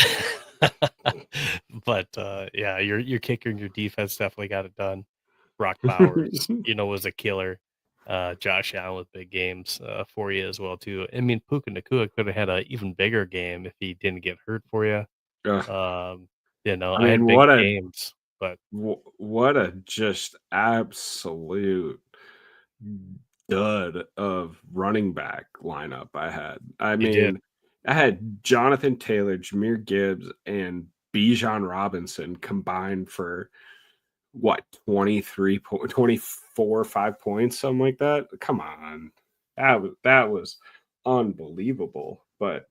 But yeah, your kicker and your defense definitely got it done. Brock Bowers, was a killer. Josh Allen with big games for you as well too. I mean, Puka Nacua could have had an even bigger game if he didn't get hurt for you. I had big games, but what a just absolute dud of running back lineup I had. I mean, I had Jonathan Taylor, Jahmyr Gibbs, and Bijan Robinson combined for what 24, 5 points, something like that. Come on, that was unbelievable. But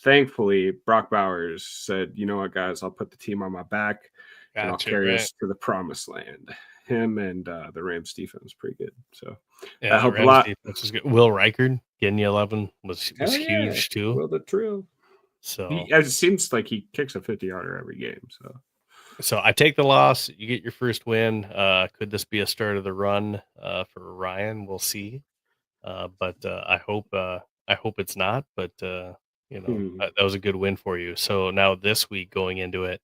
thankfully, Brock Bowers said, "You know what, guys? I'll put the team on my back, and I'll carry us to the promised land." Him and the Rams defense pretty good. So that helped a lot. Defense was good. Will Reichard getting you 11 was huge too. Will the drill. So It seems like he kicks a 50-yarder every game. So I take the loss. You get your first win. Could this be a start of the run for Ryan? We'll see. But I hope it's not. But that was a good win for you. So now this week going into it,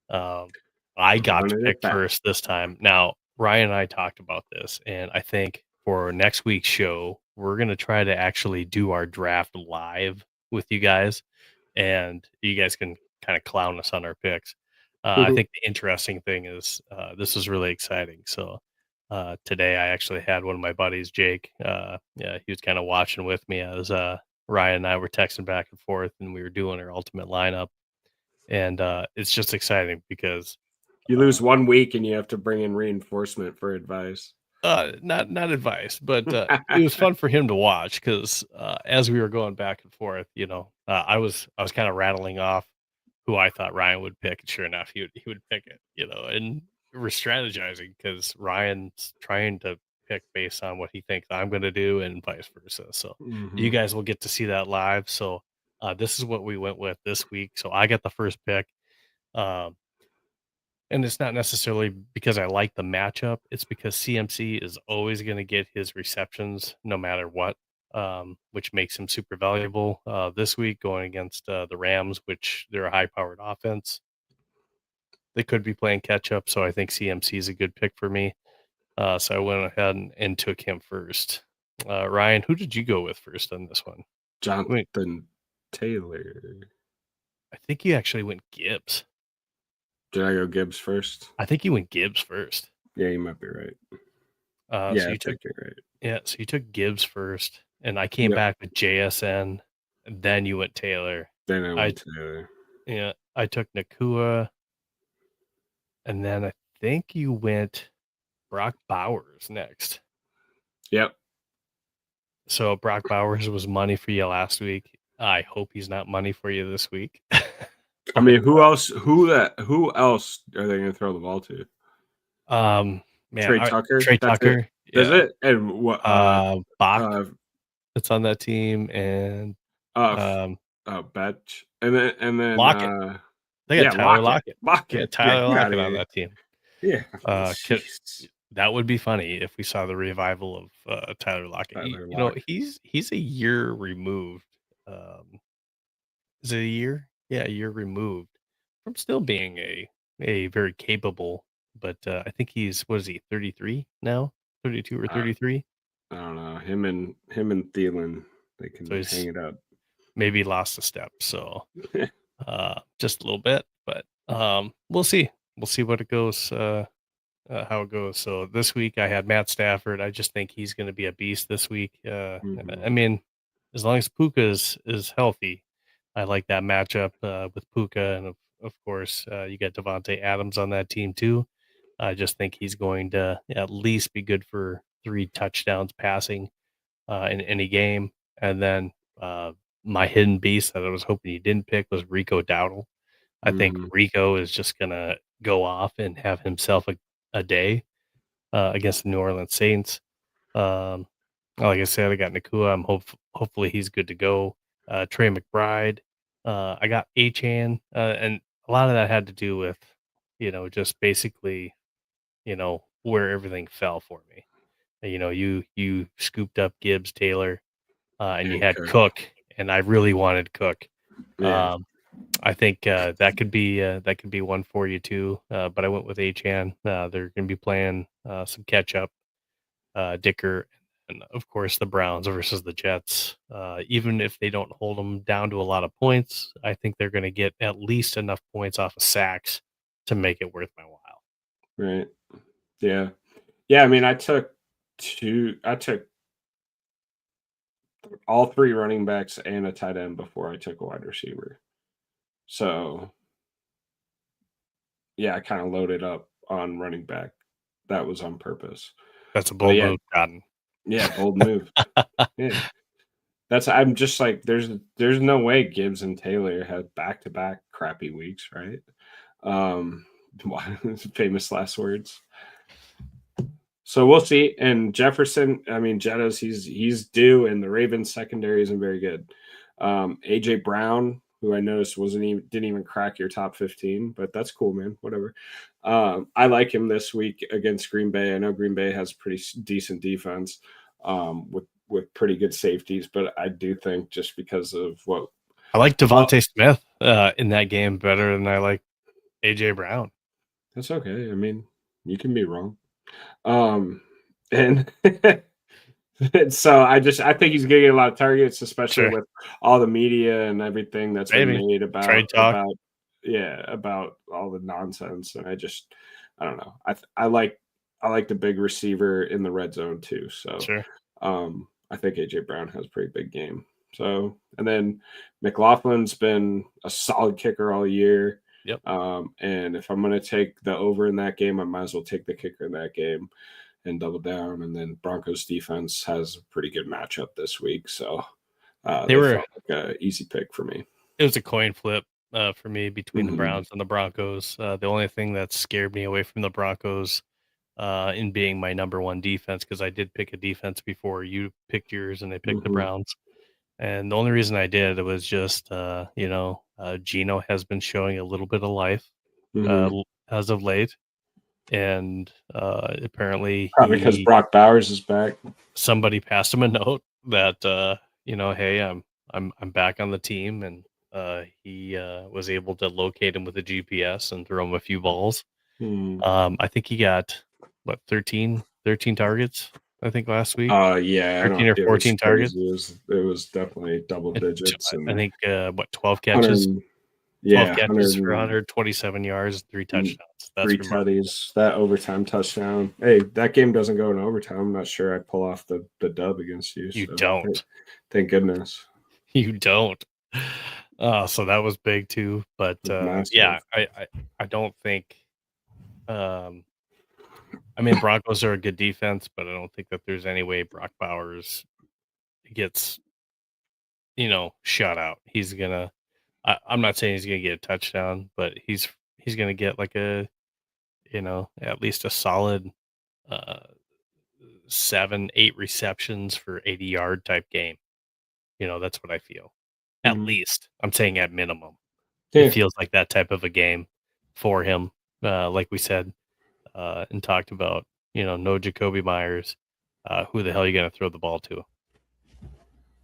um, I got to running pick it back. first this time. Now Ryan and I talked about this, and I think for next week's show, we're gonna try to actually do our draft live with you guys, and you guys can kind of clown us on our picks. I think the interesting thing is this is really exciting. So today I actually had one of my buddies, Jake. Yeah, he was kind of watching with me as Ryan and I were texting back and forth, and we were doing our ultimate lineup. And it's just exciting because You uh, lose 1 week and you have to bring in reinforcement for advice. not advice, but it was fun for him to watch because as we were going back and forth, I was kind of rattling off who I thought Ryan would pick, and sure enough, he would pick it, and we're strategizing because Ryan's trying to pick based on what he thinks I'm going to do, and vice versa. So you Mhm. guys will get to see that live. So this is what we went with this week. So I got the first pick. Um, and it's not necessarily because I like the matchup. It's because CMC is always going to get his receptions no matter what, which makes him super valuable. This week going against the Rams, which they're a high-powered offense, they could be playing catch up. So I think CMC is a good pick for me. So I went ahead and took him first. Ryan, who did you go with first on this one? Jonathan Taylor. I think you actually went Gibbs. Did I go Gibbs first? I think you went Gibbs first. Yeah, you might be right. So Yeah, I you took think you're right. Yeah, so you took Gibbs first, and I came Yep. back with JSN, and then you went Taylor. Then I I went Taylor. Yeah, I took Nakua, and then I think you went Brock Bowers next. Yep. So Brock Bowers was money for you last week. I hope he's not money for you this week. I mean, who else? Who else are they going to throw the ball to? Um, man, Trey Tucker. Trey That's it. Tucker, That's yeah. it. And what? Bach Uh, that's on that team, and uh, um, Betch, and then Lockett. They got yeah, Tyler Lockett. Lockett. Yeah, Lockett. Yeah, Tyler get out Lockett of on here. that team. Yeah. Could Jeez. That would be funny if we saw the revival of Tyler Lockett. Tyler Lockett. He's a year removed. Um, is it a year? Yeah, a year removed from still being a very capable. But I think he's what is he 33 now, 32 or I, 33. I don't know. Him and Thielen, they So can hang he's it up. maybe lost a step. So just a little bit, but we'll see. We'll see what it goes. How it goes. So this week I had Matt Stafford. I just think he's going to be a beast this week. Mhm. I mean, as long as Puka is healthy, I like that matchup with Puka, and of course you got Devonte Adams on that team too. I just think he's going to at least be good for 3 touchdowns passing in any game. And then my hidden beast that I was hoping you didn't pick was Rico Dowdle. I think Mhm. Rico is just gonna go off and have himself a day against the New Orleans Saints. Um, like I said, I got Nakua. Hopefully he's good to go. Trey McBride. I got Achan, and a lot of that had to do with just basically where everything fell for me. You scooped up Gibbs, Taylor, and you And had Cook. Cook, and I really wanted Cook. Yeah. Um, I think that could be one for you too. But I went with Achan. They're going to be playing some catch up. Dicker, and of course the Browns versus the Jets. Even if they don't hold them down to a lot of points, I think they're going to get at least enough points off of sacks to make it worth my while. Right. Yeah. Yeah. I mean, I took all 3 running backs and a tight end before I took a wide receiver. So yeah, I kind of loaded up on running back. That was on purpose. That's a But bold yeah, move, Cotton. yeah, bold move. Yeah. I'm just like, there's no way Gibbs and Taylor had back-to-back crappy weeks, right? Um, famous last words. So we'll see. And Jefferson, I mean, Jettas, he's due, and the Ravens secondary isn't very good. AJ Brown, who I noticed didn't even crack your top 15, but that's cool, man. Whatever. I like him this week against Green Bay. I know Green Bay has pretty decent defense with pretty good safeties, but I do think just because of what I like Devontae Smith in that game better than I like AJ Brown. That's okay. I mean, you can be wrong. And so I think he's getting a lot of targets, especially Sure. with all the media and everything that's been Maybe. made Trade talk. about all the nonsense. And I don't know. I like the big receiver in the red zone too. So Sure. I think AJ Brown has a pretty big game. So, and then McLaughlin's been a solid kicker all year. Yep. And if I'm going to take the over in that game, I might as well take the kicker in that game and double down. And then Broncos defense has a pretty good matchup this week. So they felt like an easy pick for me. It was a coin flip for me between the Browns and the Broncos. The only thing that scared me away from the Broncos in being my number one defense, because I did pick a defense before you picked yours and I picked the Browns. And the only reason I did was just, Geno has been showing a little bit of life as of late. And apparently probably because Brock Bowers is back. Somebody passed him a note that, hey, I'm back on the team. And he was able to locate him with a GPS and throw him a few balls. I think he got, 13 targets, I think, last week. Yeah, 13 or 14 targets. It was definitely double digits. I think 12 catches. 12 catches for 127 yards, 3 touchdowns. That's 3 tutties. That overtime touchdown. Hey, that game doesn't go in overtime. I'm not sure I'd pull off the dub against you. You don't. Thank goodness. You don't. So that was big too. But yeah, I don't think. Broncos are a good defense, but I don't think that there's any way Brock Bowers gets, shut out. He's gonna. I'm not saying he's gonna get a touchdown, but he's gonna get like a, at least a solid 7-8 receptions for 80-yard type game. That's what I feel. At least I'm saying at minimum. Yeah. It feels like that type of a game for him. Like we said and talked about, no Jacoby Myers. Who the hell are you going to throw the ball to?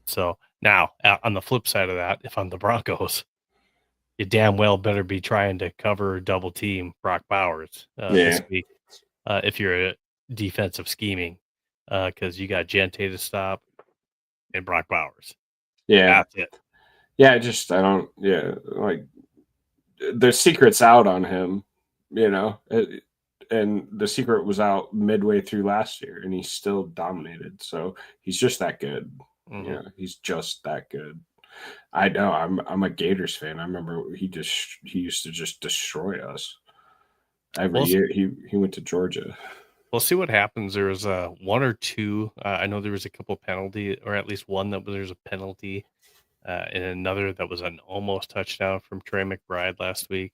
So now on the flip side of that, if I'm the Broncos, you damn well better be trying to cover double team Brock Bowers this week if you're a defensive scheming because you got Gente to stop and Brock Bowers. Yeah. That's it. Yeah, like the secret's out on him, and the secret was out midway through last year and he still dominated. So he's just that good. He's just that good. I know. I'm a Gators fan. I remember he used to just destroy us every year. He went to Georgia. We'll see what happens. There was one or two. I know there was a couple penalty, or at least one that there's a penalty, and another that was an almost touchdown from Trey McBride last week.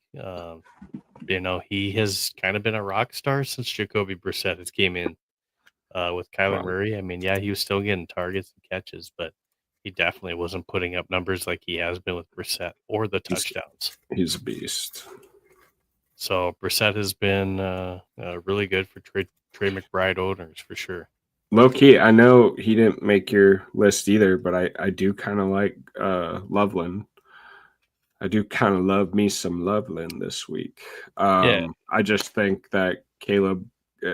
He has kind of been a rock star since Jacoby Brissett has came in with Kyler Murray. He was still getting targets and catches, but he definitely wasn't putting up numbers like he has been with Brissett or the touchdowns. He's a beast. So Brissett has been really good for Trey McBride owners for sure. Low key, I know he didn't make your list either, but I do kind of like Loveland. I do kind of love me some Loveland this week. I just think that Caleb,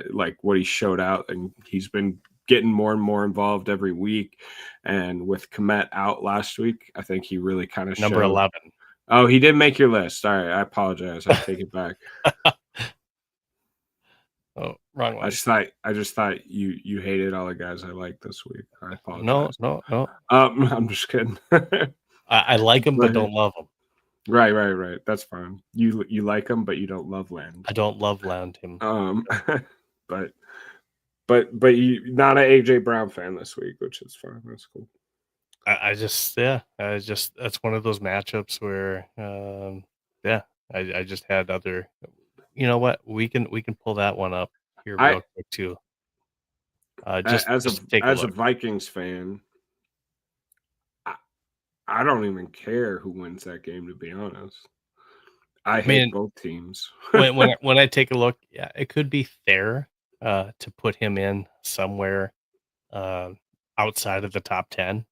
like what he showed out, and he's been getting more and more involved every week. And with Kmet out last week, I think he really kind of number 11. Oh, he didn't make your list. All right, I apologize. I take it back. Oh, wrong one. I just thought you hated all the guys I liked this week. I apologize. No. I'm just kidding. I like them, but don't love them. Right. That's fine. You like him, but you don't love Land. I don't love Land him. But you not an AJ Brown fan this week, which is fine. That's cool. I just that's one of those matchups where I just had other. You know what? We can pull that one up here real quick too. As a Vikings fan, I don't even care who wins that game, to be honest. I I hate mean, both teams. when I take a look, yeah, it could be fair to put him in somewhere uh, outside of the top 10.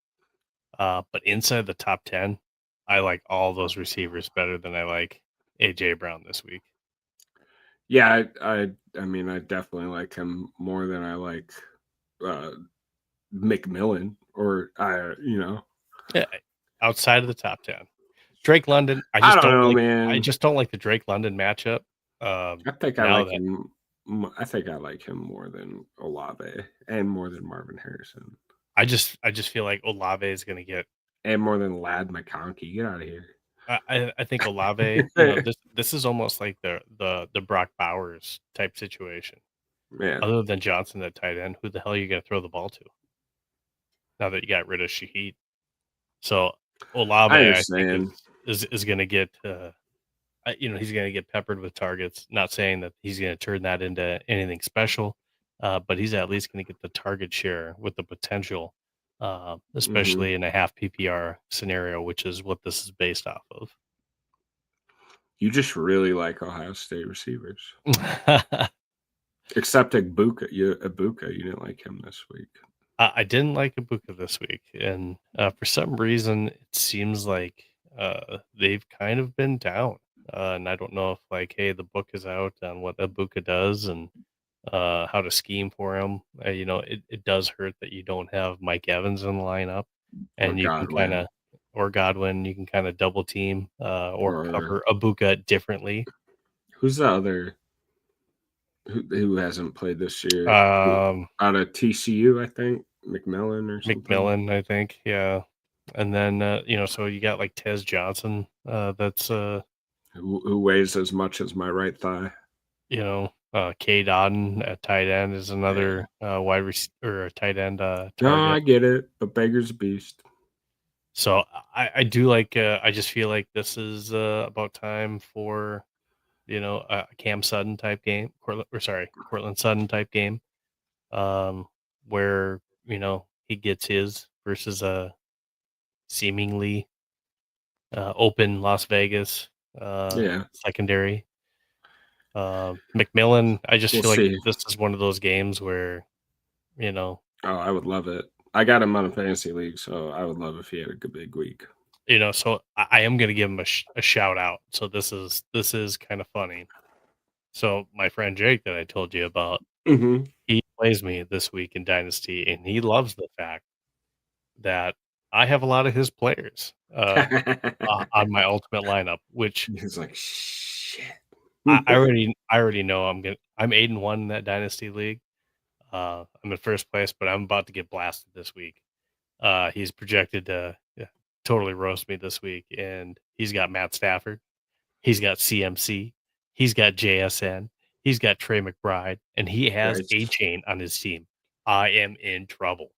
But inside the top 10, I like all those receivers better than I like AJ Brown this week. Yeah, I mean, I definitely like him more than I like uh, McMillan or Yeah, outside of the top 10. Drake London, I don't know, I man. just don't like the Drake London matchup. I think I Now like that him. I think I like him more than Olave and more than Marvin Harrison I just feel like Olave is going to get. and more than Lad McConkey. Get out of here. I think Olave, this is almost like the Brock Bowers type situation. Yeah, Other than Johnson at tight end, who the hell are you going to throw the ball to now that you got rid of Shaheed? So Olave, I I think understand. is going to get. He's going to get peppered with targets. Not saying that he's going to turn that into anything special, but he's at least going to get the target share with the potential, Hmm. especially in a half PPR scenario, which is what this is based off of. You just really like Ohio State receivers, I except Ibuka. You didn't like him this week. I didn't like Ibuka this week, and for some reason, it seems like they've kind of been down. And I don't know if like, hey, the book is out on what Ibuka does and how to scheme for him. It does hurt that you don't have Mike Evans in the lineup, Or and you can kind Godwin, of or Godwin, you can kind of double team or or cover Ibuka differently. who's the other who hasn't played this year? Um, Out of TCU, I think McMillan or something. McMillan, I think, yeah. And then so you got like Tez Johnson, that's Who weighs as much as my right thigh? K Dodden at tight end is Yeah. another wide receiver or a tight end No, I target. get it, but Beggar's a beast. So I do like. I just feel like this is about time for a Cam Sutton type game, Cortland Sutton type game, um, where he gets his versus a seemingly open Las Vegas Yeah, secondary. McMillan, I just we'll feel like see. this is one of those games where you know Oh, I would love it. I got him on a fantasy league, so I would love if he had a good big week. So I am going to give him a shout out. So this is kind of funny. So my friend Jake that I told you about, Hmm. he plays me this week in Dynasty, and he loves the fact that I have a lot of his players on my ultimate lineup, which He's like, shit. I already know I'm 8-1 in that Dynasty league. I'm in first place, but I'm about to get blasted this week. He's projected to totally roast me this week, and he's got Matt Stafford. He's got CMC. He's got JSN. He's got Trey McBride, and he has Nice. A Chain on his team. I am in trouble.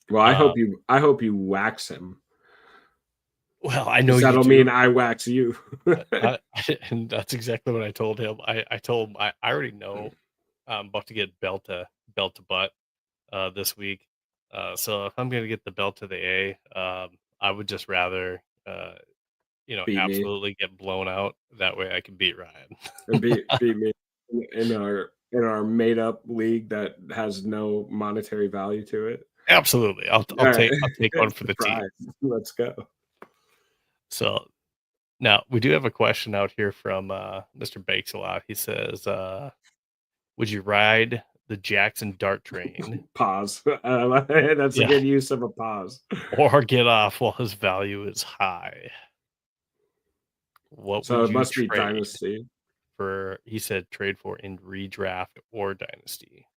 Well, Uh, I hope you wax him well, I know because you that'll do, mean I wax you. I, and that's exactly what I told him. I told him I already know I'm about to get belt to butt this week. So if I'm going to get the belt to the A, I would just rather Beat me. absolutely get blown out. That way I can beat Ryan. And beat me in our made up league that has no monetary value to it. Absolutely. All right. I'll take one for the team. Surprise. Let's go. So now we do have a question out here from Mr. Bakes a lot. He says, would you ride the Jackson Dart train Pause. That's a yeah, good use of a pause. or get off while his value is high? What So would it you must be trade dynasty. for? He said trade for in redraft or dynasty.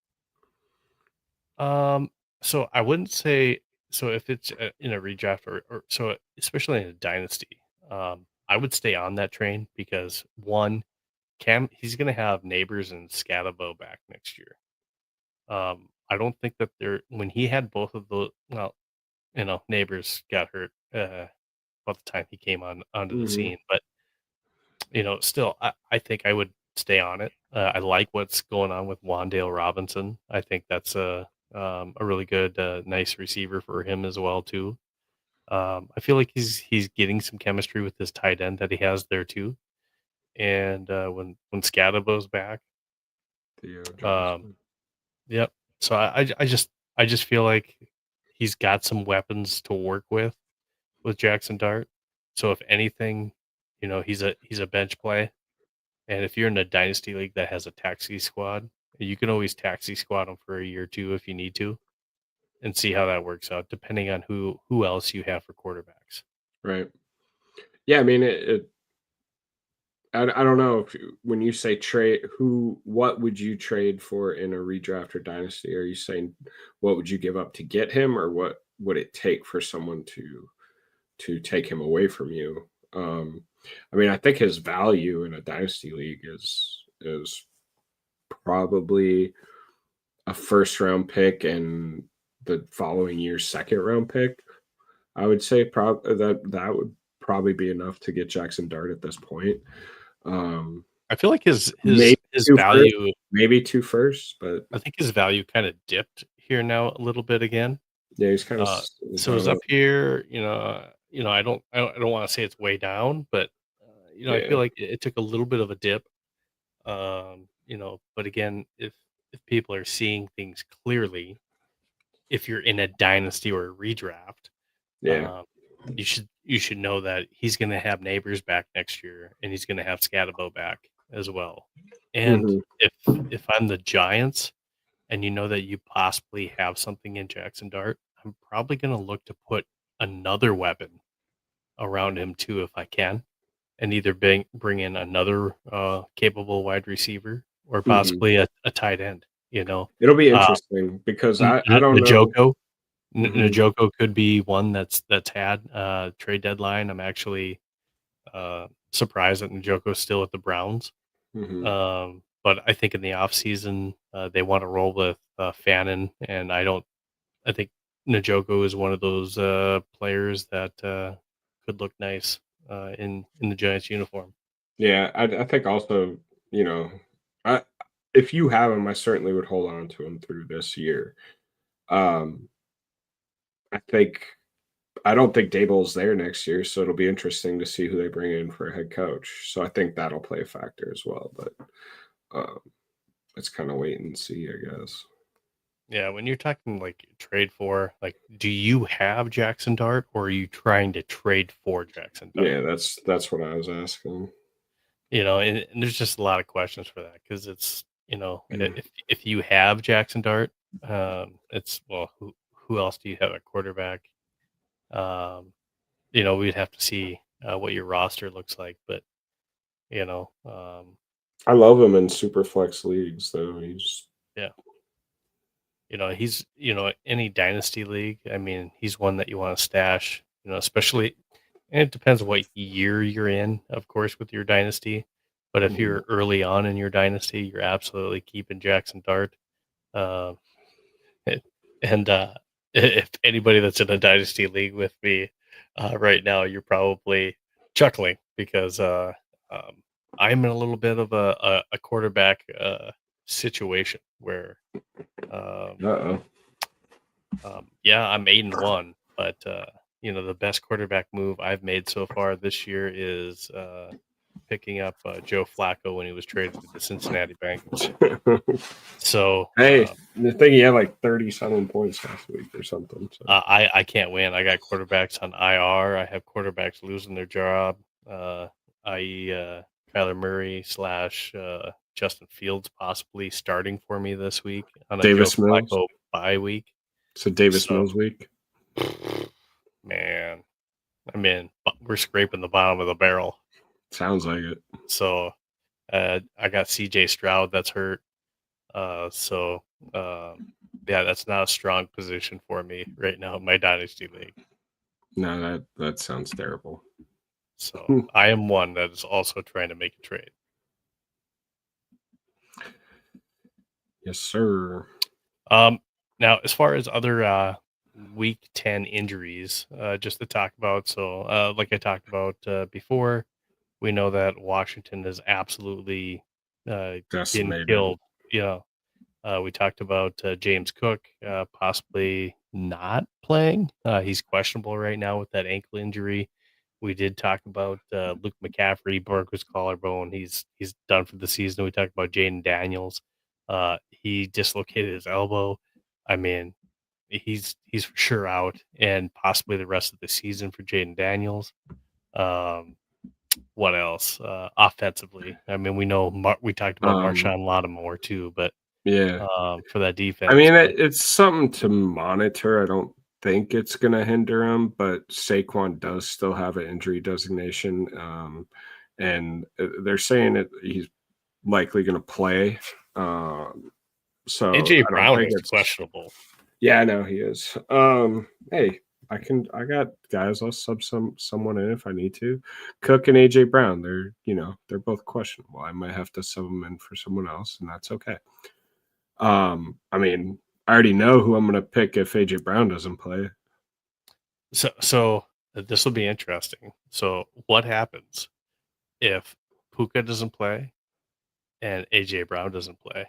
Um, so I wouldn't say so if it's in a redraft or so, especially in a dynasty. I would stay on that train because one, Cam, he's going to have Neighbors and Scatabo back next year. I don't think that they're when he had both of those. Well, Neighbors got hurt about the time he came onto the Mhm. scene, but still, I think I would stay on it. I like what's going on with Wandale Robinson. I think that's a really good, nice receiver for him as well too. I feel like he's getting some chemistry with this tight end that he has there too. And when Scadabo's back, Theo um, Johnson. yep. So I just feel like he's got some weapons to work with Jackson Dart. So if anything, he's a bench play. And if you're in a dynasty league that has a taxi squad, you can always taxi squad him for a year or two if you need to, and see how that works out, depending on who else you have for quarterbacks. Right. Yeah, I mean, I don't know if when you say trade, what would you trade for in a redraft or dynasty? Are you saying what would you give up to get him, or what would it take for someone to take him away from you? I mean, I think his value in a dynasty league is probably a first round pick and the following year's second round pick. I would say that would probably be enough to get Jackson Dart at this point. Um, I feel like his maybe his his two first, value. maybe two first, but I think his value kind of dipped here now a little bit again. yeah, he's kind of Uh, he's so on it's a up here. I don't want to say it's way down, but I yeah, feel like it took a little bit of a dip. But again, if people are seeing things clearly, if you're in a dynasty or a redraft, yeah. um, you should know that he's going to have Neighbors back next year, and he's going to have Scatabo back as well. And Hmm. if I'm the Giants, and you know that you possibly have something in Jackson Dart, I'm probably going to look to put another weapon around him too, if I can, and either bring in another capable wide receiver or Hmm. possibly a tight end. You know, It'll be uh, interesting because I don't know. Njoku. Hmm. Njoku could be one that's had trade deadline. I'm actually surprised that Njoku's still at the Browns. Hmm. But I think in the offseason, they want to roll with Fannin, and I think Njoku is one of those players that could look nice in the Giants uniform. Yeah, I think also, you know, I if you have him, I certainly would hold on to him through this year. Um, I think I don't think Dable's there next year, so it'll be interesting to see who they bring in for a head coach. So I think that'll play a factor as well. But um, let's kind of wait and see, I guess. Yeah, when you're talking like trade for, like, do you have Jackson Dart or are you trying to trade for Jackson Dart? Yeah, that's what I was asking. And there's just a lot of questions for that because Mm. if you have Jackson Dart, it's well, who else do you have at quarterback? Um, we'd have to see what your roster looks like, but you know, um, I love him in super flex leagues, though. He's yeah, he's any dynasty league. I mean, he's one that you want to stash. Especially, and it depends what year you're in, of course, with your dynasty. But if mhm. you're early on in your dynasty, you're absolutely keeping Jackson Dart. Uh, and if anybody that's in a dynasty league with me right now, you're probably chuckling because um, I'm in a little bit of a quarterback situation where, um, Uh-oh. yeah, I'm 8-1, but the best quarterback move I've made so far this year is picking up Joe Flacco when he was traded to the Cincinnati Bengals. So Hey, the thing he had like 30-something points last week or something. So I can't win. I got quarterbacks on IR. I have quarterbacks losing their job, i.e., Kyler Murray slash Justin Fields possibly starting for me this week on a Joe Davis Mills. Flacco bye week. So Davis So, Mills week. man, we're scraping the bottom of the barrel. Sounds like it. So, I got CJ Stroud that's hurt. So, yeah, that's not a strong position for me right now in my dynasty league. No, that sounds terrible. So I am one that is also trying to make a trade. Yes, sir. Now, as far as other Week 10 injuries, just to talk about. So, like I talked about before, we know that Washington is absolutely getting Decimated. killed. We talked about James Cook possibly not playing. He's questionable right now with that ankle injury. We did talk about Luke McCaffrey, broke his collarbone. He's done for the season. We talked about Jaden Daniels. He dislocated his elbow. I mean, he's for sure out, and possibly the rest of the season for Jaden Daniels. What else? Offensively, I mean, we know we talked about Marshawn Lattimore too, but Yeah. for that I defense. mean, But it's something to monitor. I don't think it's going to hinder him, but Saquon does still have an injury designation. And they're saying that he's likely going to play. So AJ I don't Brown think is it's. questionable. Yeah, I know he is. Hey, I got guys. I'll sub someone in if I need to. Cook and AJ Brown. They're both questionable. I might have to sub them in for someone else, and that's okay. I mean, I already know who I'm going to pick if AJ Brown doesn't play. So this will be interesting. So what happens if Puka doesn't play and AJ Brown doesn't play?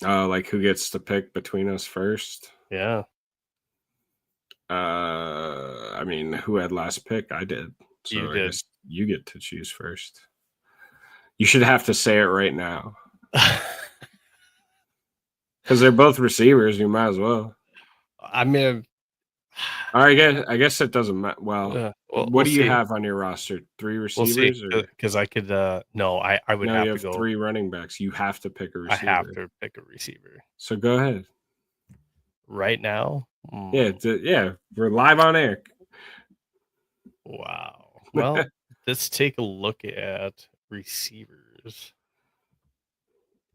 Like who gets to pick between us first? Yeah. I mean, who had last pick? I did. So You I did. guess you get to choose first. You should have to say it right now. Because they're both receivers, you might as well. I mean, I guess it doesn't matter. Well, what do you have on your roster? 3 receivers, we'll see. Because I could. No, I would no? have You to have go. 3 running backs. You have to pick a I receiver. have to pick a receiver. So go ahead. Right now. Yeah. We're live on air. Wow. Well, let's take a look at receivers.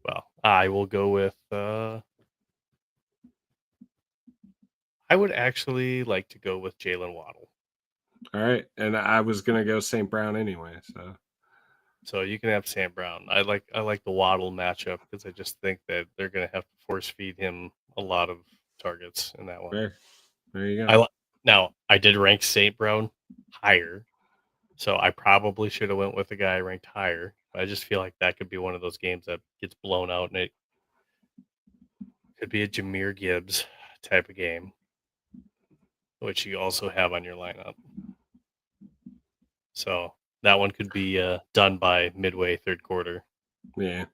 Well, I will go with. I would actually like to go with Jalen Waddle. All right, and I was gonna go St. Brown anyway, so you can have Sam Brown. I like the Waddle matchup because I just think that they're gonna have to force feed him a lot of targets in that one. There you go. Now I did rank St. Brown higher, so I probably should have went with the guy ranked higher. I just feel like that could be one of those games that gets blown out, and it could be a Jahmyr Gibbs type of game, which you also have on your lineup. So that one could be done by midway third quarter. Yeah.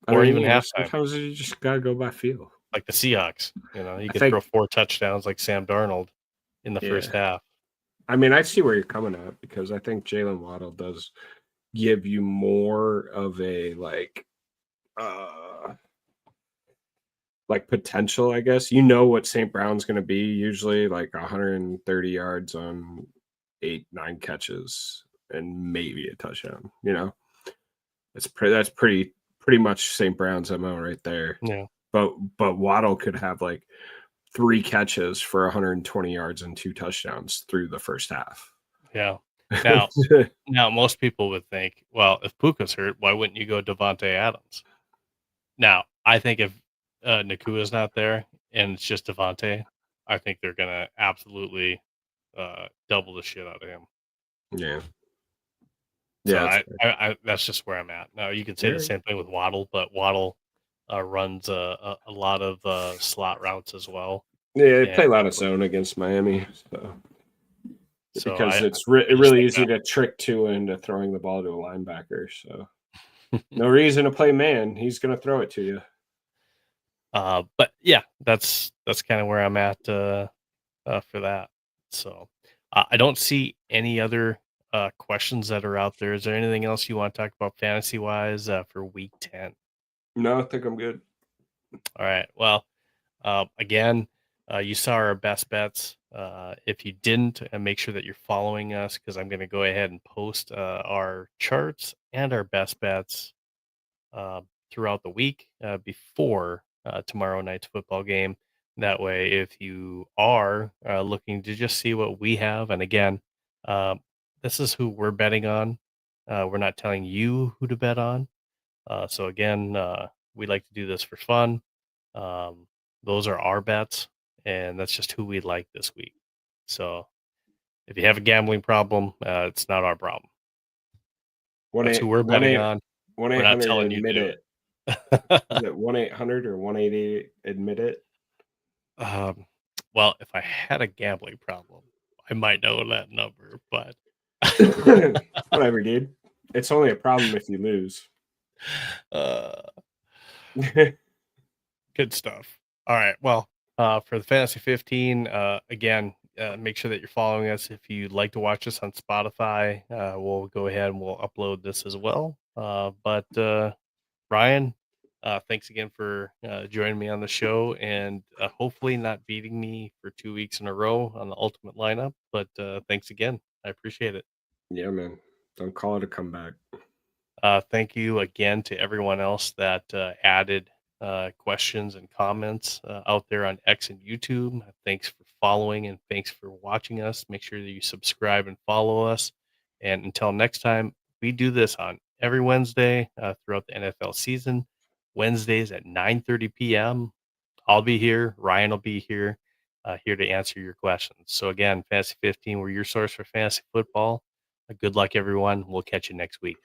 Or even halftime. Sometimes you just gotta go by feel. Like the Seahawks, you could throw 4 touchdowns like Sam Darnold in the first half. I mean, I see where you're coming at because I think Jalen Waddle does give you more of a like potential, I guess. You know what St. Brown's going to be usually like 130 yards on 8-9 catches and maybe a touchdown, That's pretty much St. Brown's MO right there. Yeah. But Waddle could have like 3 catches for 120 yards and 2 touchdowns through the first half. Yeah. Now most people would think, well, if Puka's hurt, why wouldn't you go Devontae Adams? Now, I think if Nakua's not there and it's just Devontae, I think they're gonna absolutely double the shit out of him. Yeah. So that's just where I'm at. Now you can say the same thing with Waddle, but Waddle runs a lot of slot routes as well. Yeah, they play a lot of zone against Miami, because it's really easy to trick Tua into throwing the ball to a linebacker. So no reason to play man. He's going to throw it to you. But yeah, that's kind of where I'm at for that. So I don't see any other questions that are out there. Is there anything else you want to talk about fantasy wise for week 10? No, I think I'm good. All right. Well, again, you saw our best bets. If you didn't, make sure that you're following us because I'm going to go ahead and post our charts and our best bets throughout the week before tomorrow night's football game. That way, if you are looking to just see what we have, and again, this is who we're betting on. We're not telling you who to bet on. So again, we like to do this for fun. Those are our bets, and that's just who we like this week. So if you have a gambling problem, it's not our problem. That's who we're betting on. We're not telling you to do it. Is it 1-800 or 188 admit it? Um, well, if I had a gambling problem, I might know that number, but Whatever, dude. It's only a problem if you lose. uh, good stuff. All right. Well, for the Fantasy 15, again, make sure that you're following us. If you'd like to watch us on Spotify, we'll go ahead and we'll upload this as well. But Ryan, thanks again for joining me on the show and hopefully not beating me for 2 weeks in a row on the ultimate lineup. But thanks again. I appreciate it. Yeah, man. Don't call it a comeback. Thank you again to everyone else that added questions and comments out there on X and YouTube. Thanks for following and thanks for watching us. Make sure that you subscribe and follow us. And until next time, we do this on every Wednesday throughout the NFL season. Wednesdays at 9:30 p.m. I'll be here. Ryan will be here, here to answer your questions. So again, Fantasy 15, we're your source for fantasy football. Good luck, everyone. We'll catch you next week.